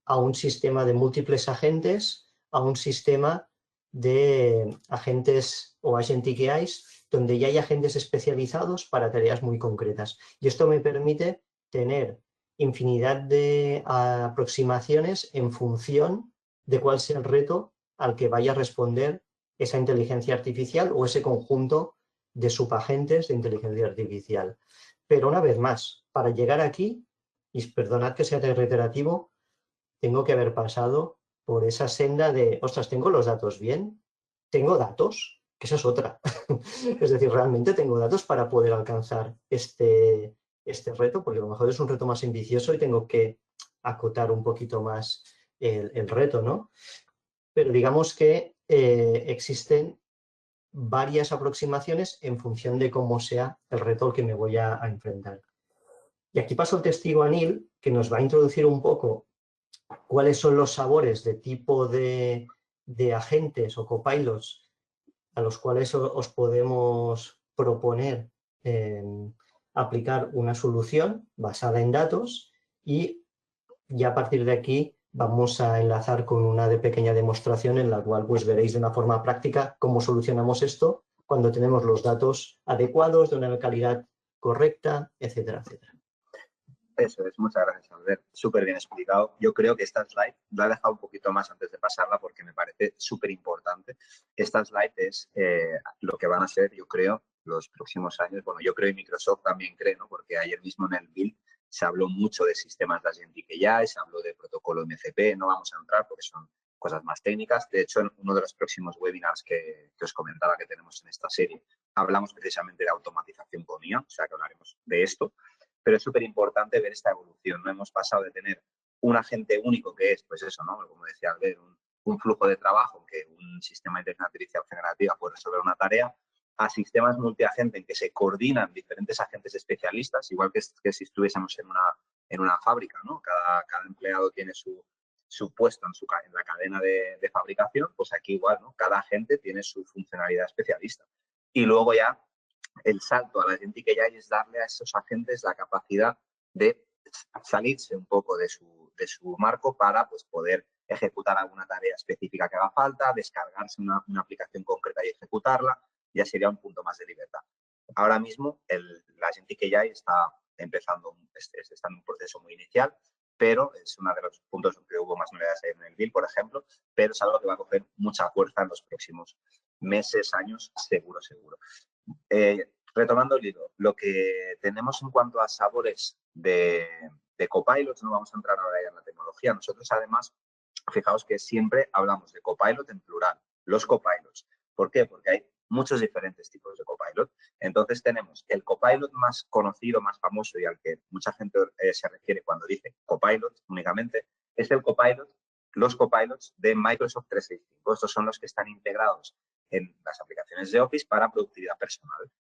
[SPEAKER 2] a un sistema de múltiples agentes, a un sistema de agentes o agentic AIs, donde ya hay agentes especializados para tareas muy concretas. Y esto me permite tener infinidad de aproximaciones en función de cuál sea el reto al que vaya a responder esa inteligencia artificial o ese conjunto de subagentes de inteligencia artificial. Pero una vez más, para llegar aquí, y perdonad que sea tan reiterativo, tengo que haber pasado por esa senda de, ostras, ¿tengo los datos bien? ¿Tengo datos? Que esa es otra. Es decir, realmente tengo datos para poder alcanzar este reto, porque a lo mejor es un reto más ambicioso y tengo que acotar un poquito más el reto, ¿no? Pero digamos que existen varias aproximaciones en función de cómo sea el reto al que me voy a enfrentar. Y aquí paso el testigo a Neil, que nos va a introducir un poco cuáles son los sabores de tipo de agentes o copilots a los cuales os podemos proponer aplicar una solución basada en datos, y ya a partir de aquí vamos a enlazar con una pequeña demostración en la cual pues veréis de una forma práctica cómo solucionamos esto cuando tenemos los datos adecuados, de una calidad correcta, etcétera, etcétera.
[SPEAKER 1] Eso es, muchas gracias, Albert. Súper bien explicado. Yo creo que esta slide la he dejado un poquito más antes de pasarla porque me parece súper importante. Esta slide es lo que van a ser, yo creo, los próximos años. Bueno, yo creo y Microsoft también cree, ¿no? Porque ayer mismo en el Build se habló mucho de sistemas de agentic AI, se habló de protocolo MCP. No vamos a entrar porque son cosas más técnicas. De hecho, en uno de los próximos webinars que os comentaba que tenemos en esta serie, hablamos precisamente de automatización con IA, o sea que hablaremos de esto. Pero es súper importante ver esta evolución, ¿no? Hemos pasado de tener un agente único que es, pues eso, ¿no? Como decía Albert, un flujo de trabajo que un sistema de inteligencia artificial generativa puede resolver una tarea, a sistemas multiagente en que se coordinan diferentes agentes especialistas, igual que si estuviésemos en una fábrica, ¿no? Cada empleado tiene su puesto en la cadena de fabricación, pues aquí igual, ¿no? Cada agente tiene su funcionalidad especialista. Y luego ya el salto a la Agentic AI es darle a esos agentes la capacidad de salirse un poco de su marco para pues, poder ejecutar alguna tarea específica que haga falta, descargarse una aplicación concreta y ejecutarla, ya sería un punto más de libertad. Ahora mismo la Agentic AI está está en un proceso muy inicial, pero es uno de los puntos donde hubo más novedades en el build, por ejemplo, pero es algo que va a coger mucha fuerza en los próximos meses, años, seguro. Retomando el hilo, lo que tenemos en cuanto a sabores de copilots, no vamos a entrar ahora ya en la tecnología. Nosotros, además, fijaos que siempre hablamos de copilot en plural, los copilots. ¿Por qué? Porque hay muchos diferentes tipos de copilot. Entonces, tenemos el copilot más conocido, más famoso y al que mucha gente se refiere cuando dice copilot únicamente, es los copilots de Microsoft 365. Estos son los que están integrados en las aplicaciones de Office para productividad personal.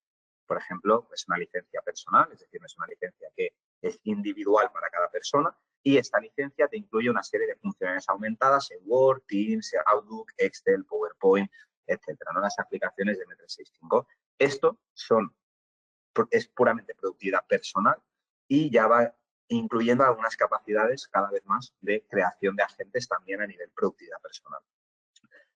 [SPEAKER 1] Por ejemplo, es una licencia personal, es decir, es una licencia que es individual para cada persona y esta licencia te incluye una serie de funciones aumentadas en Word, Teams, Outlook, Excel, PowerPoint, etcétera, ¿no? Las aplicaciones de M365. Esto es puramente productividad personal y ya va incluyendo algunas capacidades cada vez más de creación de agentes también a nivel productividad personal.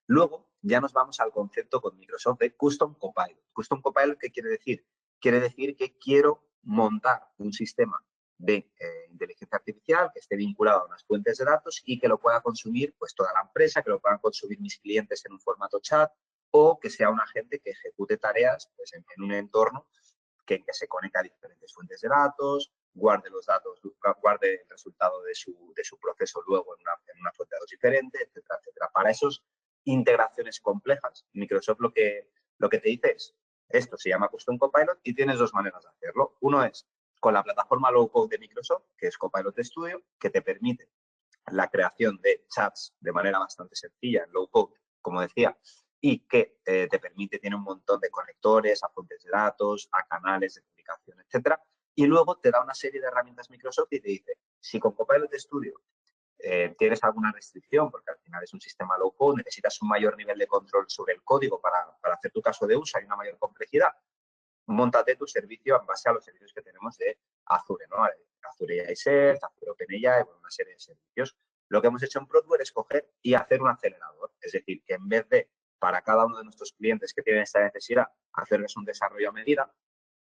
[SPEAKER 1] Luego ya nos vamos al concepto con Microsoft de Custom Copilot. Custom Copilot, ¿qué quiere decir? Quiere decir que quiero montar un sistema de inteligencia artificial que esté vinculado a unas fuentes de datos y que lo pueda consumir pues toda la empresa, que lo puedan consumir mis clientes en un formato chat o que sea un agente que ejecute tareas pues, en un entorno que se conecta a diferentes fuentes de datos, guarde los datos, guarde el resultado de su proceso luego en una fuente de datos diferente, etcétera, etcétera. Para esos integraciones complejas, Microsoft lo que te dice es, esto se llama Custom Copilot y tienes dos maneras de hacerlo. Uno es con la plataforma low code de Microsoft, que es Copilot Studio, que te permite la creación de chats de manera bastante sencilla en low code, como decía, y que te permite, tiene un montón de conectores a fuentes de datos, a canales de comunicación, etcétera. Y luego te da una serie de herramientas Microsoft y te dice, si con Copilot Studio tienes alguna restricción, porque al final es un sistema low code, necesitas un mayor nivel de control sobre el código para hacer tu caso de uso, hay una mayor complejidad, móntate tu servicio en base a los servicios que tenemos de Azure, ¿no? Azure AI Search, Azure OpenAI, una serie de servicios. Lo que hemos hecho en Prodware es coger y hacer un acelerador, es decir, que en vez de para cada uno de nuestros clientes que tienen esta necesidad hacerles un desarrollo a medida,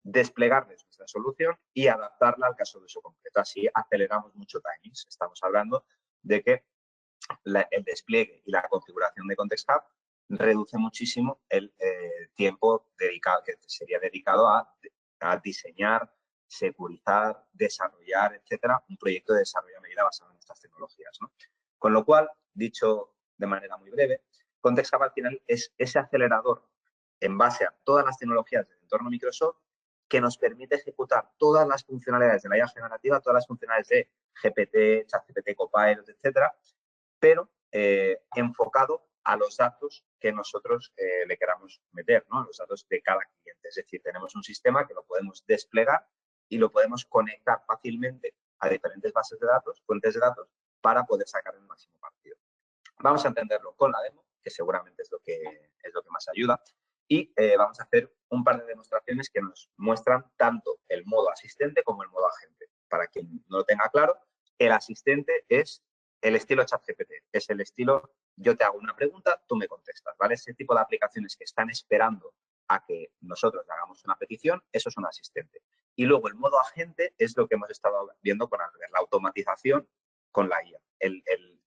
[SPEAKER 1] desplegarles nuestra solución y adaptarla al caso de uso concreto. Así aceleramos mucho timings. Estamos hablando de que el despliegue y la configuración de Context Hub reduce muchísimo el tiempo que sería dedicado a diseñar, securizar, desarrollar, etcétera, un proyecto de desarrollo a medida basado en estas tecnologías, ¿no? Con lo cual, dicho de manera muy breve, Context Hub al final es ese acelerador en base a todas las tecnologías del entorno Microsoft que nos permite ejecutar todas las funcionalidades de la IA generativa, todas las funcionalidades de GPT, ChatGPT, Copilot, etcétera, pero enfocado a los datos que nosotros le queramos meter, ¿no? A los datos de cada cliente. Es decir, tenemos un sistema que lo podemos desplegar y lo podemos conectar fácilmente a diferentes bases de datos, fuentes de datos, para poder sacar el máximo partido. Vamos a entenderlo con la demo, que seguramente es lo que más ayuda, y vamos a hacer un par de demostraciones que nos muestran tanto el modo asistente como el modo agente. Para quien no lo tenga claro, el asistente es el estilo ChatGPT, es el estilo yo te hago una pregunta, tú me contestas, ¿vale? Ese tipo de aplicaciones que están esperando a que nosotros le hagamos una petición, eso es un asistente. Y luego el modo agente es lo que hemos estado viendo con Albert, la automatización con la IA, el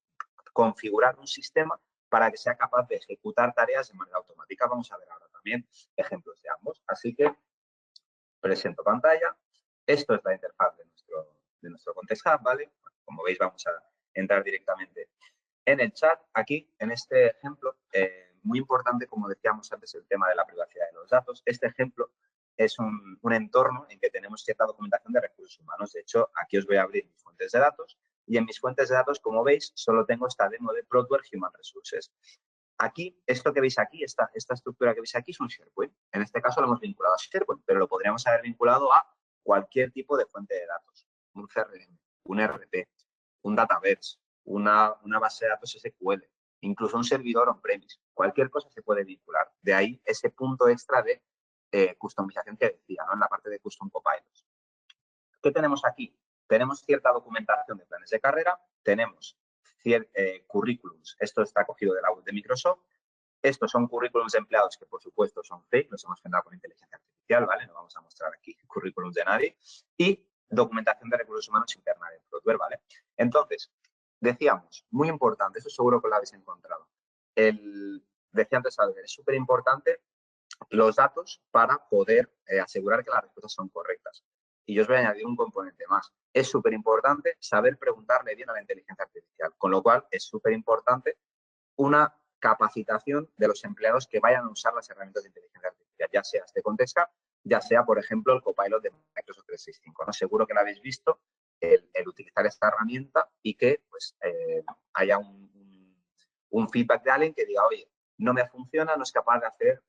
[SPEAKER 1] configurar un sistema para que sea capaz de ejecutar tareas de manera automática. Vamos a ver ahora también ejemplos de ambos. Así que presento pantalla. Esto es la interfaz de nuestro Context Hub, ¿vale? Como veis, vamos a entrar directamente en el chat. Aquí, en este ejemplo, muy importante, como decíamos antes, el tema de la privacidad de los datos. Este ejemplo es un entorno en que tenemos cierta documentación de recursos humanos. De hecho, aquí os voy a abrir mis fuentes de datos y en mis fuentes de datos, como veis, solo tengo esta demo de Prodware Human Resources. Aquí, esto que veis aquí, esta estructura que veis aquí es un SharePoint. En este caso lo hemos vinculado a SharePoint, pero lo podríamos haber vinculado a cualquier tipo de fuente de datos, un CRM, un RP, un Dataverse, una base de datos SQL, incluso un servidor on-premise. Cualquier cosa se puede vincular. De ahí ese punto extra de customización que decía, ¿no? En la parte de Custom Copilots. ¿Qué tenemos aquí? Tenemos cierta documentación de planes de carrera, tenemos currículums. Esto está cogido de la web de Microsoft. Estos son currículums de empleados que, por supuesto, son fake, los hemos generado con inteligencia artificial, ¿vale? No vamos a mostrar aquí currículums de nadie. Y documentación de recursos humanos interna del software, ¿vale? Entonces, decíamos, muy importante, eso seguro que lo habéis encontrado. Decía antes Albert, es súper importante los datos para poder asegurar que las respuestas son correctas. Y yo os voy a añadir un componente más. Es súper importante saber preguntarle bien a la inteligencia artificial, con lo cual es súper importante una capacitación de los empleados que vayan a usar las herramientas de inteligencia artificial, ya sea este Contextcap, ya sea, por ejemplo, el Copilot de Microsoft 365. ¿No? Seguro que lo habéis visto, el utilizar esta herramienta y que pues, haya un feedback de alguien que diga, oye, no me funciona, no es capaz de hacer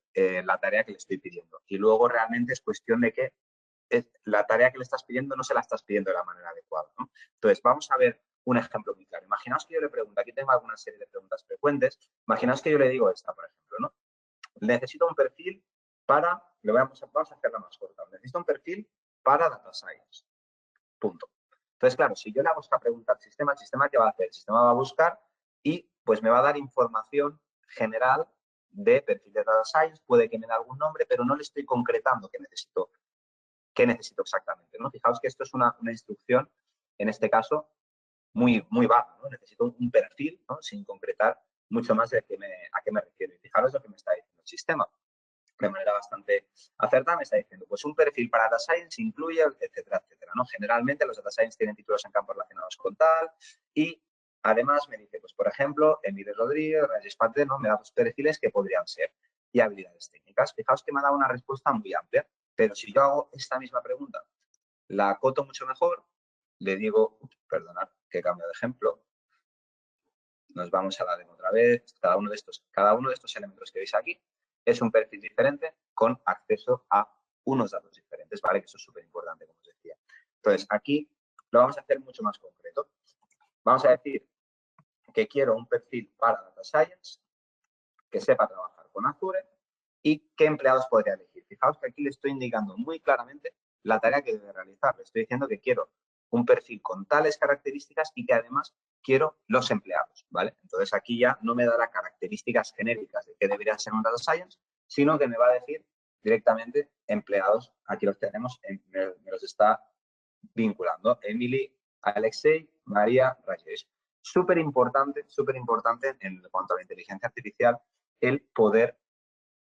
[SPEAKER 1] la tarea que le estoy pidiendo. Y luego realmente es cuestión de que la tarea que le estás pidiendo no se la estás pidiendo de la manera adecuada, ¿no? Entonces, vamos a ver un ejemplo muy claro. Imaginaos que yo le pregunto, aquí tengo alguna serie de preguntas frecuentes, imaginaos que yo le digo esta, por ejemplo, ¿no? Necesito un perfil para, vamos a hacerla más corta, necesito un perfil para Data Science, punto. Entonces, claro, si yo le hago esta pregunta al sistema, ¿el sistema qué va a hacer? El sistema va a buscar y pues me va a dar información general de perfil de Data Science, puede que me dé algún nombre, pero no le estoy concretando qué necesito exactamente, ¿no? Fijaos que esto es una instrucción, en este caso, muy vaga, ¿no? Necesito un perfil, ¿no? Sin concretar mucho más de a qué me refiero. Y fijaros lo que me está diciendo el sistema. De manera bastante acertada me está diciendo, pues un perfil para Data Science incluye, etcétera, etcétera, ¿no? Generalmente los Data Science tienen títulos en campos relacionados con tal y además me dice, pues por ejemplo, Emile Rodríguez, Rajesh Patel, ¿no? Me da dos perfiles que podrían ser y habilidades técnicas. Fijaos que me ha dado una respuesta muy amplia, pero si yo hago esta misma pregunta, la acoto mucho mejor, le digo, perdonad que cambio de ejemplo, nos vamos a la demo otra vez, cada uno de estos elementos que veis aquí es un perfil diferente con acceso a unos datos diferentes, ¿vale? Que eso es súper importante, como os decía. Entonces, aquí lo vamos a hacer mucho más concreto. Vamos a decir que quiero un perfil para Data Science, que sepa trabajar con Azure y qué empleados podría elegir. Fijaos que aquí le estoy indicando muy claramente la tarea que debe realizar. Le estoy diciendo que quiero un perfil con tales características y que además quiero los empleados, ¿vale? Entonces aquí ya no me dará características genéricas de qué debería ser un Data Science, sino que me va a decir directamente empleados. Aquí los tenemos, me los está vinculando. Emily, Alexei, María, Rajesh. Súper importante en cuanto a la inteligencia artificial el poder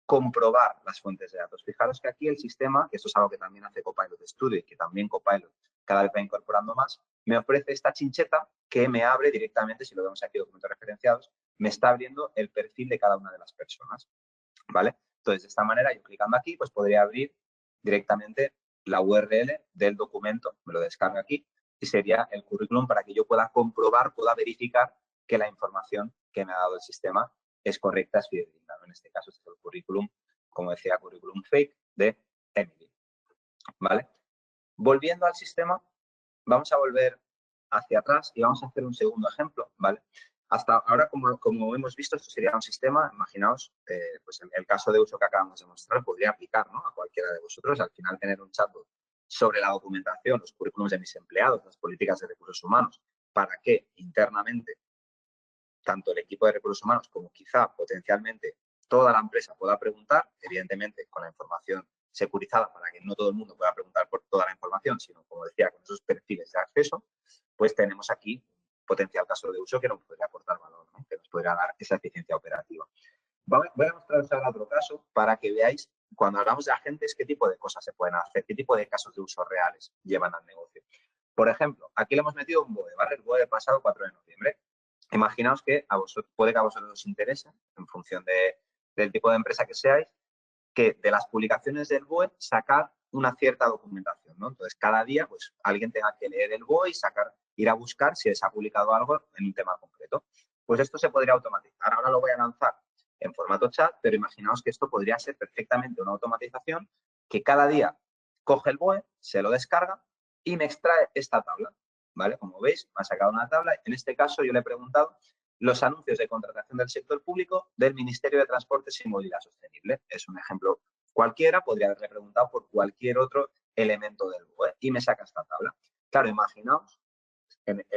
[SPEAKER 1] comprobar las fuentes de datos. Fijaros que aquí el sistema, que esto es algo que también hace Copilot Studio y que también Copilot cada vez va incorporando más, me ofrece esta chincheta que me abre directamente, si lo vemos aquí, documentos referenciados, me está abriendo el perfil de cada una de las personas, ¿vale? Entonces, de esta manera, yo clicando aquí, pues podría abrir directamente la URL del documento, me lo descargo aquí, y sería el currículum para que yo pueda comprobar, pueda verificar que la información que me ha dado el sistema es correcta, es fidedigna. En este caso, este es el currículum, como decía, currículum fake de Emily, ¿vale? Volviendo al sistema, vamos a volver hacia atrás y vamos a hacer un segundo ejemplo, ¿vale? Hasta ahora, como hemos visto, esto sería un sistema, imaginaos, pues el caso de uso que acabamos de mostrar podría aplicar, ¿no? A cualquiera de vosotros. Al final, tener un chatbot sobre la documentación, los currículums de mis empleados, las políticas de recursos humanos, para que internamente tanto el equipo de recursos humanos como quizá potencialmente toda la empresa pueda preguntar, evidentemente con la información securizada para que no todo el mundo pueda preguntar por toda la información, sino, como decía, con esos perfiles de acceso, pues tenemos aquí un potencial caso de uso que nos podría aportar valor, ¿no? Que nos podría dar esa eficiencia operativa. Voy a mostraros ahora otro caso para que veáis, cuando hablamos de agentes, qué tipo de cosas se pueden hacer, qué tipo de casos de uso reales llevan al negocio. Por ejemplo, aquí le hemos metido un BOE, ¿vale? El BOE del pasado 4 de noviembre. Imaginaos que puede que a vosotros os interese, en función del tipo de empresa que seáis, que de las publicaciones del BOE sacar una cierta documentación, ¿no? Entonces, cada día, pues, alguien tenga que leer el BOE y ir a buscar si se ha publicado algo en un tema concreto. Pues esto se podría automatizar. Ahora lo voy a lanzar en formato chat, pero imaginaos que esto podría ser perfectamente una automatización que cada día coge el BOE, se lo descarga y me extrae esta tabla. ¿vale? Como veis, me ha sacado una tabla. En este caso yo le he preguntado los anuncios de contratación del sector público del Ministerio de Transportes y Movilidad Sostenible. Es un ejemplo cualquiera, podría haberle preguntado por cualquier otro elemento del BOE y me saca esta tabla. Claro, imaginaos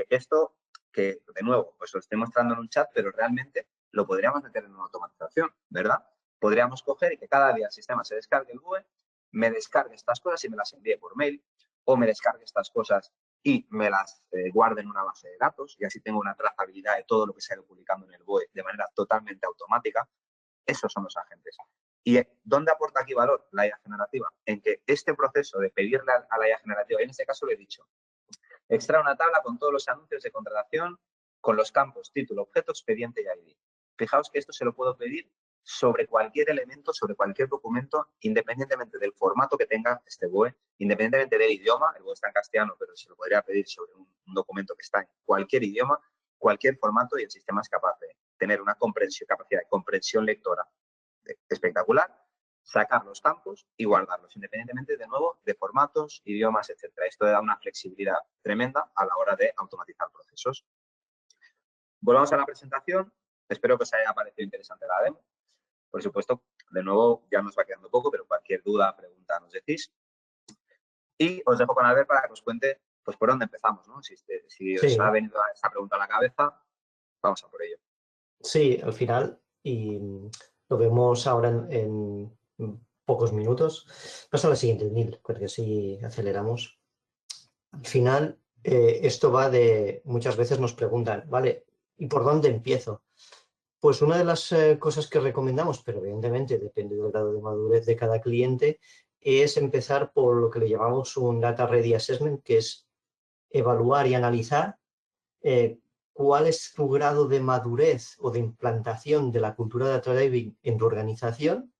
[SPEAKER 1] esto que, de nuevo, pues lo estoy mostrando en un chat, pero realmente lo podríamos meter en una automatización, ¿verdad? Podríamos coger y que cada día el sistema se descargue el BOE, me descargue estas cosas y me las envíe por mail, o me descargue estas cosas y me las guarde en una base de datos y así tengo una trazabilidad de todo lo que se ha ido publicando en el BOE de manera totalmente automática. Esos son los agentes. ¿Y dónde aporta aquí valor la IA generativa? En que este proceso de pedirle a la IA generativa, en este caso le he dicho, extrae una tabla con todos los anuncios de contratación con los campos título, objeto, expediente y ID. Fijaos que esto se lo puedo pedir sobre cualquier elemento, sobre cualquier documento, independientemente del formato que tenga este BOE, independientemente del idioma. El BOE está en castellano, pero se lo podría pedir sobre un documento que está en cualquier idioma, cualquier formato, y el sistema es capaz de tener una capacidad de comprensión lectora espectacular, sacar los campos y guardarlos, independientemente, de nuevo, de formatos, idiomas, etcétera. Esto da una flexibilidad tremenda a la hora de automatizar procesos. Volvamos a la presentación. Espero que os haya parecido interesante la demo. Por supuesto, de nuevo, ya nos va quedando poco, pero cualquier duda, pregunta, nos decís. Y os dejo con Albert para que os cuente pues, por dónde empezamos, ¿no? Si os ha venido esta pregunta a la cabeza, vamos a por ello.
[SPEAKER 2] Sí, al final, y lo vemos ahora en pocos minutos. Pasa a la siguiente, Nil, porque así aceleramos. Al final, esto va de, muchas veces nos preguntan, ¿vale? ¿Y por dónde empiezo? Pues una de las cosas que recomendamos, pero evidentemente depende del grado de madurez de cada cliente, es empezar por lo que le llamamos un Data Ready Assessment, que es evaluar y analizar cuál es tu grado de madurez o de implantación de la cultura de data driving en tu organización,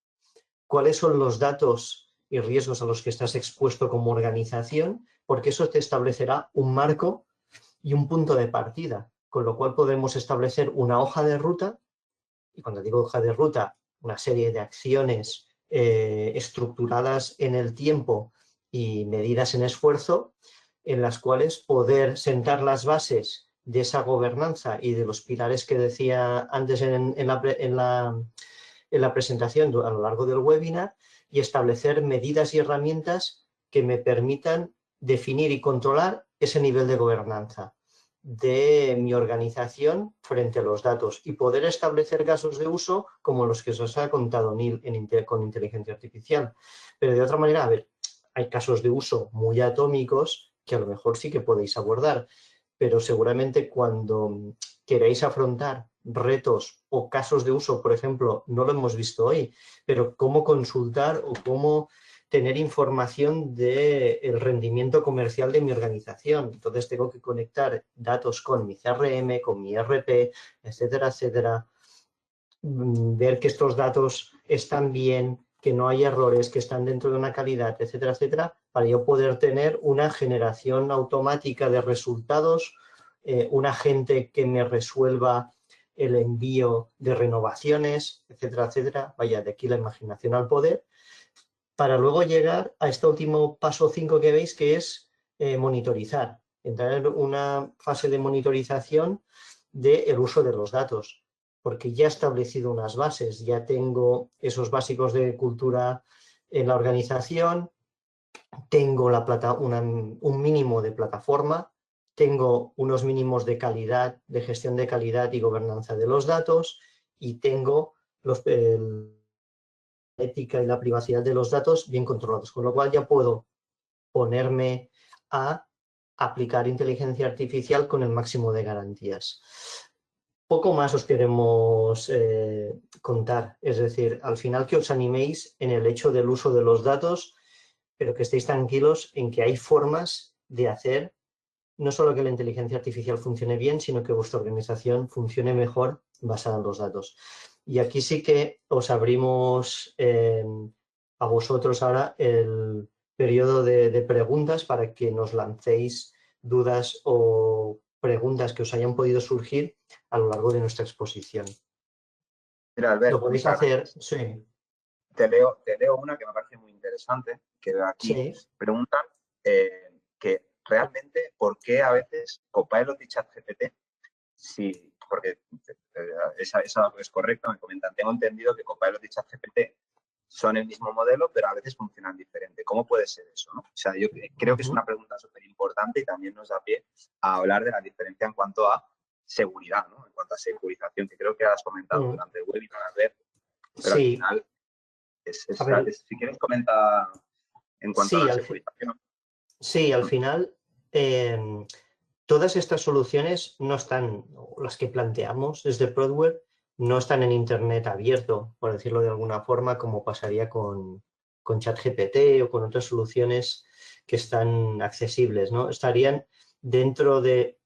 [SPEAKER 2] cuáles son los datos y riesgos a los que estás expuesto como organización, porque eso te establecerá un marco y un punto de partida, con lo cual podemos establecer una hoja de ruta, y cuando digo hoja de ruta, una serie de acciones estructuradas en el tiempo y medidas en esfuerzo, en las cuales poder sentar las bases de esa gobernanza y de los pilares que decía antes en la presentación a lo largo del webinar, y establecer medidas y herramientas que me permitan definir y controlar ese nivel de gobernanza de mi organización frente a los datos y poder establecer casos de uso como los que os ha contado Neil con inteligencia artificial. Pero de otra manera, a ver, hay casos de uso muy atómicos que a lo mejor sí que podéis abordar, pero seguramente cuando queréis afrontar retos o casos de uso, por ejemplo, no lo hemos visto hoy, pero cómo consultar o cómo tener información del rendimiento comercial de mi organización. Entonces tengo que conectar datos con mi CRM, con mi ERP, etcétera, etcétera. Ver que estos datos están bien, que no hay errores, que están dentro de una calidad, etcétera, etcétera, para yo poder tener una generación automática de resultados, un agente que me resuelva el envío de renovaciones, etcétera, etcétera. Vaya, de aquí la imaginación al poder, para luego llegar a este último paso 5 que veis, que es monitorizar, entrar en una fase de monitorización del uso de los datos, porque ya he establecido unas bases, ya tengo esos básicos de cultura en la organización, tengo un mínimo de plataforma, tengo unos mínimos de calidad, de gestión de calidad y gobernanza de los datos, y tengo ética y la privacidad de los datos bien controlados, con lo cual ya puedo ponerme a aplicar inteligencia artificial con el máximo de garantías. Poco más os queremos contar, es decir, al final que os animéis en el hecho del uso de los datos, pero que estéis tranquilos en que hay formas de hacer no solo que la inteligencia artificial funcione bien, sino que vuestra organización funcione mejor basada en los datos. Y aquí sí que os abrimos a vosotros ahora el periodo de preguntas para que nos lancéis dudas o preguntas que os hayan podido surgir a lo largo de nuestra exposición.
[SPEAKER 1] Mira, Albert,
[SPEAKER 2] Lo podéis hacer, sí.
[SPEAKER 1] Te leo una que me parece muy interesante, que aquí preguntan que realmente por qué a veces Copilot y ChatGPT, sí, porque eso es correcto, me comentan, tengo entendido que Copilot y ChatGPT son el mismo modelo, pero a veces funcionan diferente. ¿Cómo puede ser eso, no? O sea, yo creo que es una pregunta súper importante y también nos da pie a hablar de la diferencia en cuanto a seguridad, ¿no? En cuanto a securización, que creo que has comentado durante el webinar, a ver, pero
[SPEAKER 2] sí.
[SPEAKER 1] al final, si quieres comentar en cuanto a la securización.
[SPEAKER 2] Sí, al final, todas estas soluciones no están, las que planteamos desde Prodware, no están en Internet abierto, por decirlo de alguna forma, como pasaría con ChatGPT o con otras soluciones que están accesibles, ¿no? Estarían dentro de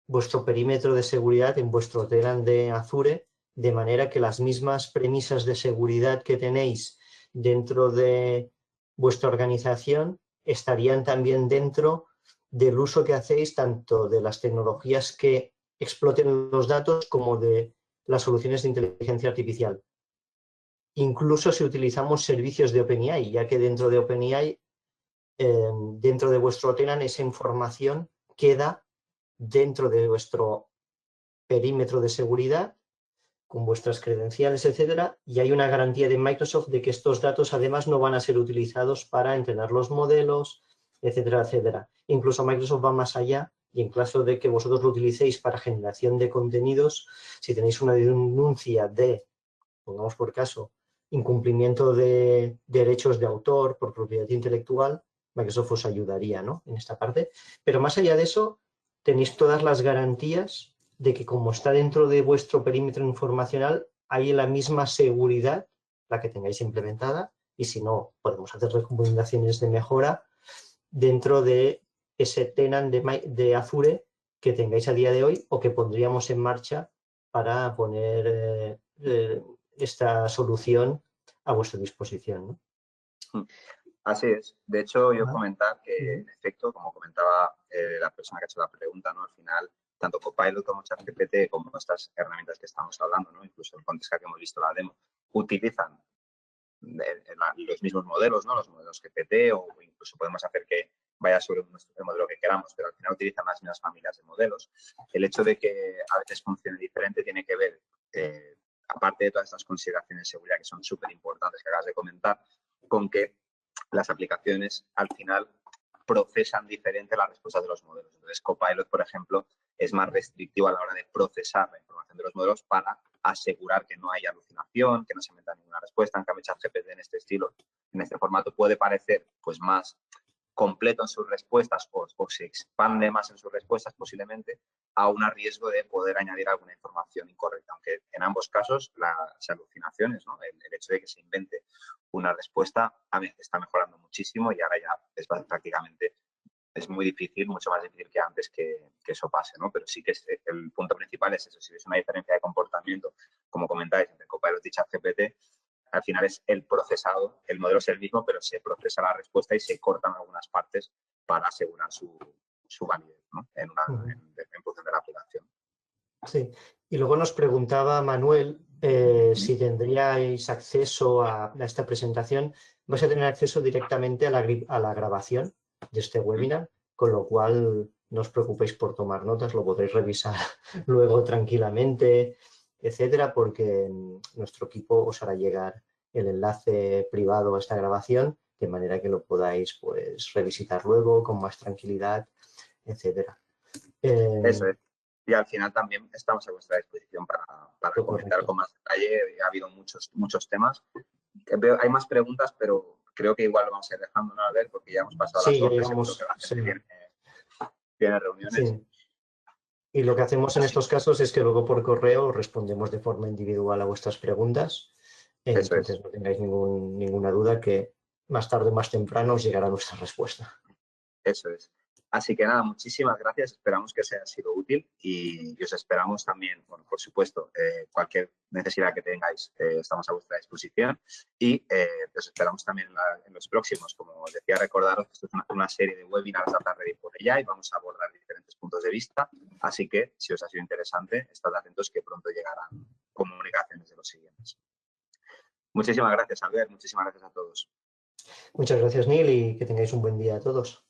[SPEAKER 2] vuestro perímetro de seguridad, en vuestro tenant de Azure, de manera que las mismas premisas de seguridad que tenéis dentro de vuestra organización estarían también dentro del uso que hacéis tanto de las tecnologías que exploten los datos como de las soluciones de inteligencia artificial. Incluso si utilizamos servicios de OpenAI, ya que dentro de OpenAI, dentro de vuestro tenant, esa información queda dentro de vuestro perímetro de seguridad, con vuestras credenciales, etcétera, y hay una garantía de Microsoft de que estos datos además no van a ser utilizados para entrenar los modelos, etcétera, etcétera. Incluso Microsoft va más allá y en caso de que vosotros lo utilicéis para generación de contenidos, si tenéis una denuncia de, pongamos por caso, incumplimiento de derechos de autor por propiedad intelectual, Microsoft os ayudaría, ¿no?, en esta parte. Pero más allá de eso, tenéis todas las garantías de que como está dentro de vuestro perímetro informacional, hay la misma seguridad, la que tengáis implementada, y si no, podemos hacer recomendaciones de mejora dentro de ese tenant de Azure que tengáis a día de hoy o que pondríamos en marcha para poner esta solución a vuestra disposición, ¿no?
[SPEAKER 1] Así es. De hecho, yo comentar que, en efecto, como comentaba la persona que ha hecho la pregunta, ¿no? Al final, tanto Copilot como ChatGPT, como estas herramientas que estamos hablando, ¿no? Incluso el Contesca que hemos visto la demo, utilizan los mismos modelos, ¿no? Los modelos GPT, o incluso podemos hacer que vaya sobre el modelo que queramos, pero al final utilizan las mismas familias de modelos. El hecho de que a veces funcione diferente tiene que ver, aparte de todas estas consideraciones de seguridad que son súper importantes que acabas de comentar, con que las aplicaciones al final procesan diferente las respuestas de los modelos. Entonces, Copilot, por ejemplo, es más restrictivo a la hora de procesar la información de los modelos para asegurar que no haya alucinación, que no se meta ninguna respuesta. En cambio, ChatGPT en este estilo, en este formato, puede parecer pues más completo en sus respuestas o se expande más en sus respuestas posiblemente, aún a riesgo de poder añadir alguna información incorrecta. Aunque en ambos casos las alucinaciones, ¿no? El hecho de que se invente una respuesta está mejorando muchísimo y ahora ya es prácticamente, es muy difícil, mucho más difícil que antes que eso pase, ¿no? Pero sí que el punto principal es eso. Si es una diferencia de comportamiento, como comentáis, entre Copilot y ChatGPT, al final es el procesado, el modelo es el mismo, pero se procesa la respuesta y se cortan algunas partes para asegurar su validez, ¿no? en función de la aplicación.
[SPEAKER 2] Sí, y luego nos preguntaba Manuel si tendríais acceso a esta presentación. Vais a tener acceso directamente a la grabación de este webinar, con lo cual no os preocupéis por tomar notas, lo podréis revisar luego tranquilamente, etcétera, porque nuestro equipo os hará llegar el enlace privado a esta grabación, de manera que lo podáis pues revisitar luego con más tranquilidad, etcétera.
[SPEAKER 1] Eso es. Y al final también estamos a vuestra disposición para comentar con más detalle. Ha habido muchos temas. Hay más preguntas, pero creo que igual lo vamos a ir dejando, ¿no? A ver, porque ya hemos pasado las 11, seguro que la gente tiene reuniones.
[SPEAKER 2] Sí. Y lo que hacemos en estos casos es que luego por correo respondemos de forma individual a vuestras preguntas. Entonces no tengáis ninguna duda que más tarde o más temprano os llegará nuestra respuesta.
[SPEAKER 1] Eso es. Así que nada, muchísimas gracias. Esperamos que os haya sido útil y os esperamos también, bueno, por supuesto, cualquier necesidad que tengáis, estamos a vuestra disposición y os esperamos también en los próximos. Como os decía, recordaros que esto es una serie de webinars Data Ready por ella y vamos a abordar diferentes puntos de vista. Así que, si os ha sido interesante, estad atentos que pronto llegarán comunicaciones de los siguientes. Muchísimas gracias, Albert. Muchísimas gracias a todos.
[SPEAKER 2] Muchas gracias, Neil, y que tengáis un buen día a todos.